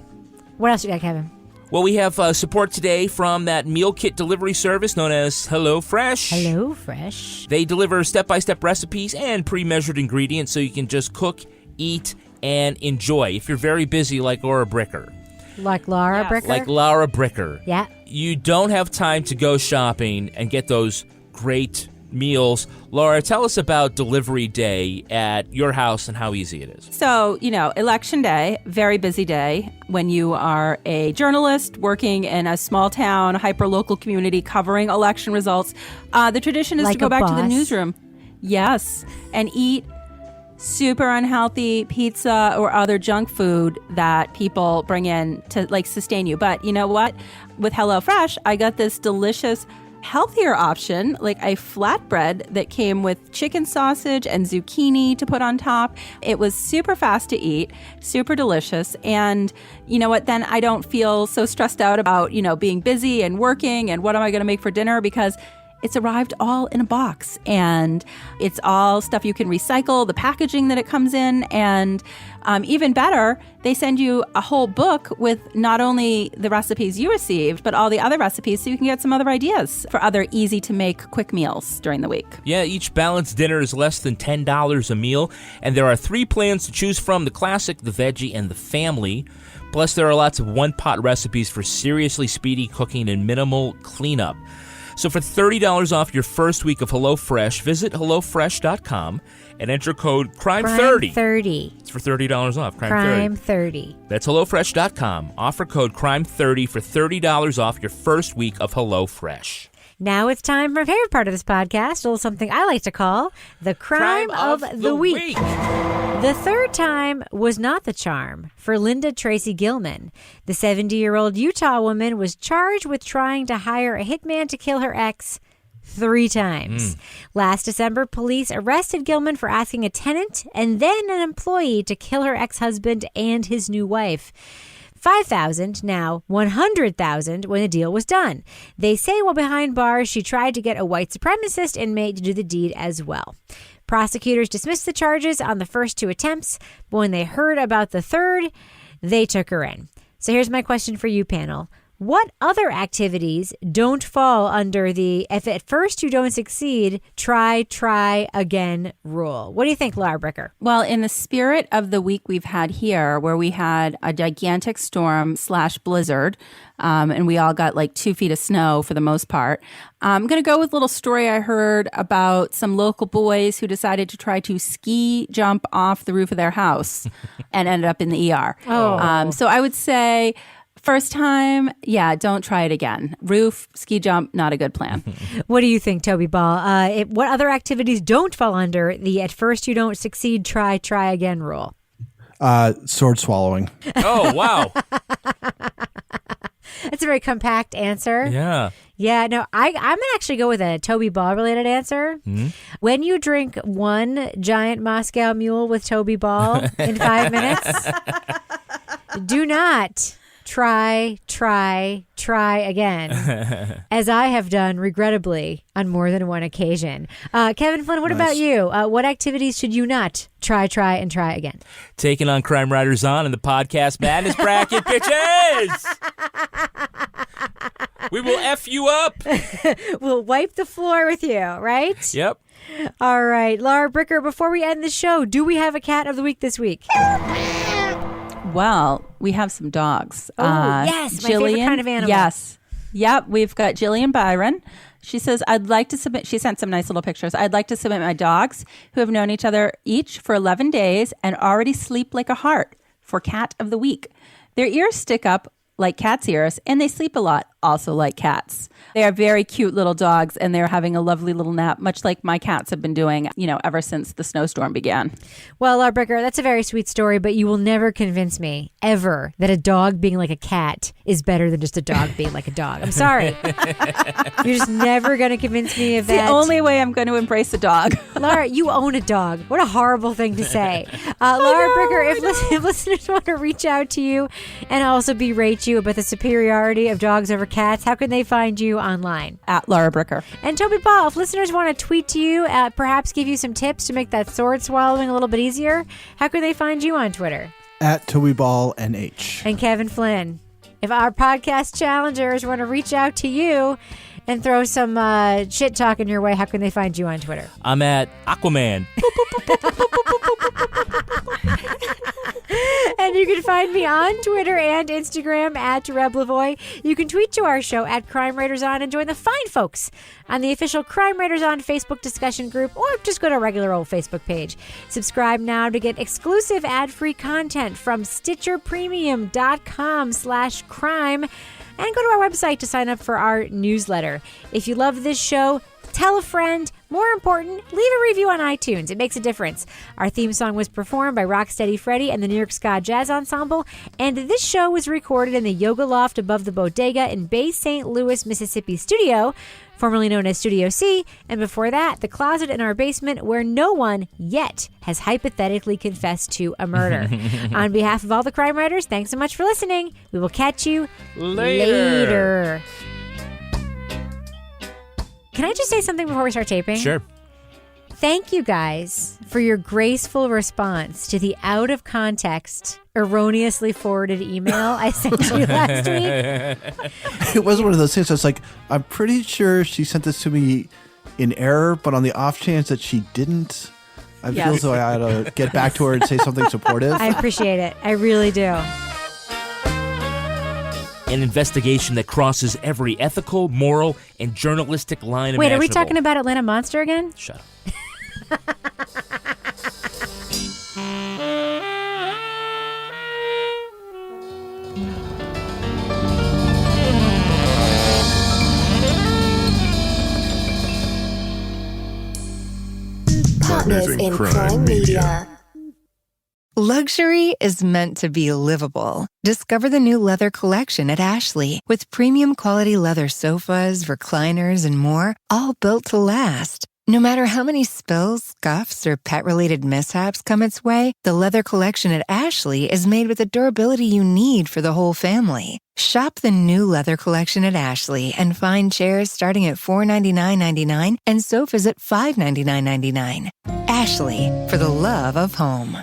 F: What else you got, Kevin?
G: Well, we have support today from that meal kit delivery service known as HelloFresh.
F: HelloFresh.
G: They deliver step-by-step recipes and pre-measured ingredients so you can just cook, eat, and enjoy. If you're very busy like Laura Bricker.
F: Like Laura Bricker?
G: Like Laura Bricker.
F: Yeah.
G: You don't have time to go shopping and get those great meals. Laura, tell us about delivery day at your house and how easy it is.
H: So, election day, very busy day when you are a journalist working in a small town, hyper-local community covering election results. The tradition is
F: like
H: to go back to the
F: boss.
H: newsroom. Yes, and eat super unhealthy pizza or other junk food that people bring in to sustain you. But you know what? With HelloFresh, I got this delicious healthier option, like a flatbread that came with chicken sausage and zucchini to put on top. It was super fast to eat, super delicious. And you know what? Then I don't feel so stressed out about, being busy and working and what am I going to make for dinner, because it's arrived all in a box and it's all stuff you can recycle, the packaging that it comes in. And even better, they send you a whole book with not only the recipes you received, but all the other recipes so you can get some other ideas for other easy to make quick meals during the week.
G: Yeah, each balanced dinner is less than $10 a meal. And there are 3 plans to choose from: the classic, the veggie, and the family. Plus, there are lots of one-pot recipes for seriously speedy cooking and minimal cleanup. So for $30 off your first week of HelloFresh, visit HelloFresh.com and enter code CRIME30.
F: CRIME30.
G: It's for $30 off.
F: CRIME30.
G: That's HelloFresh.com. Offer code CRIME30 for $30 off your first week of HelloFresh.
F: Now it's time for my favorite part of this podcast, a little something I like to call the crime of the week. The third time was not the charm for Linda Tracy Gilman. The 70-year-old Utah woman was charged with trying to hire a hitman to kill her ex 3 times. Last December, police arrested Gilman for asking a tenant and then an employee to kill her ex-husband and his new wife. $5,000, now $100,000 when the deal was done. They say while behind bars, she tried to get a white supremacist inmate to do the deed as well. Prosecutors dismissed the charges on the first 2 attempts, but when they heard about the third, they took her in. So here's my question for you, panel. What other activities don't fall under the if at first you don't succeed, try again rule? What do you think, Laura Bricker?
H: Well, in the spirit of the week we've had here, where we had a gigantic storm / blizzard, and we all got like 2 feet of snow for the most part, I'm going to go with a little story I heard about some local boys who decided to try to ski jump off the roof of their house and ended up in the ER. So I would say, first time, don't try it again. Roof, ski jump, not a good plan.
F: What do you think, Toby Ball? What other activities don't fall under the at first you don't succeed, try again rule?
I: Sword swallowing.
G: Oh, wow.
F: That's a very compact answer.
G: Yeah.
F: Yeah, no, I'm going to actually go with a Toby Ball related answer.
G: Mm-hmm.
F: When you drink one giant Moscow Mule with Toby Ball in 5 minutes, do not try again, as I have done, regrettably, on more than one occasion. Kevin Flynn, what about you? What activities should you not try again?
G: Taking on Crime Writers On in the Podcast Madness bracket, bitches! We will F you up!
F: We'll wipe the floor with you, right?
G: Yep.
F: All right. Laura Bricker, before we end the show, do we have a cat of the week this week?
H: Well, we have some dogs.
F: Oh, yes. My favorite kind of animal.
H: Yes. Yep. We've got Jillian Byron. She says, I'd like to submit, she sent some nice little pictures. I'd like to submit my dogs who have known each other each for 11 days and already sleep like a heart for cat of the week. Their ears stick up like cats' ears, and they sleep a lot, also like cats. They are very cute little dogs, and they're having a lovely little nap, much like my cats have been doing, ever since the snowstorm began.
F: Well, Laura Bricker, that's a very sweet story, but you will never convince me, ever, that a dog being like a cat is better than just a dog being like a dog. I'm sorry. You're just never going to convince me of
H: It's
F: that.
H: the only way I'm going to embrace a dog.
F: Laura, you own a dog. What a horrible thing to say. Laura Bricker, if listeners want to reach out to you and also berate you about the superiority of dogs over cats, how can they find you online?
H: At Laura Bricker.
F: And Toby Ball, if listeners want to tweet to you, perhaps give you some tips to make that sword swallowing a little bit easier, how can they find you on Twitter?
I: At Toby Ball NH.
F: And Kevin Flynn, if our podcast challengers want to reach out to you and throw some shit talking your way, how can they find you on Twitter?
G: I'm at Aquaman.
F: And you can find me on Twitter and Instagram at Reb Lavoie. You can tweet to our show at Crime Writers On and join the fine folks on the official Crime Writers On Facebook discussion group, or just go to our regular old Facebook page. Subscribe now to get exclusive ad-free content from StitcherPremium.com/crime, and go to our website to sign up for our newsletter. If you love this show, tell a friend. More important, leave a review on iTunes. It makes a difference. Our theme song was performed by Rocksteady Freddy and the New York Ska Jazz Ensemble, and this show was recorded in the Yoga Loft above the Bodega in Bay St. Louis, Mississippi studio, formerly known as Studio C, and before that, the closet in our basement where no one yet has hypothetically confessed to a murder. On behalf of all the crime writers, thanks so much for listening. We will catch you later. Can I just say something before we start taping?
G: Sure.
F: Thank you guys for your graceful response to the out of context, erroneously forwarded email I sent you last week.
I: It was one of those things. I was like, I'm pretty sure she sent this to me in error, but on the off chance that she didn't, I feel as though I ought to get back to her and say something supportive.
F: I appreciate it. I really do.
G: An investigation that crosses every ethical, moral, and journalistic line
F: Wait,
G: imaginable.
F: are we talking about Atlanta Monster again?
G: Shut up.
E: Partners in Crime Media.
D: Luxury is meant to be livable. Discover the new leather collection at Ashley with premium quality leather sofas, recliners, and more, all built to last. No matter how many spills, scuffs, or pet-related mishaps come its way, the leather collection at Ashley is made with the durability you need for the whole family. Shop the new leather collection at Ashley and find chairs starting at $499.99 and sofas at $599.99. Ashley, for the love of home.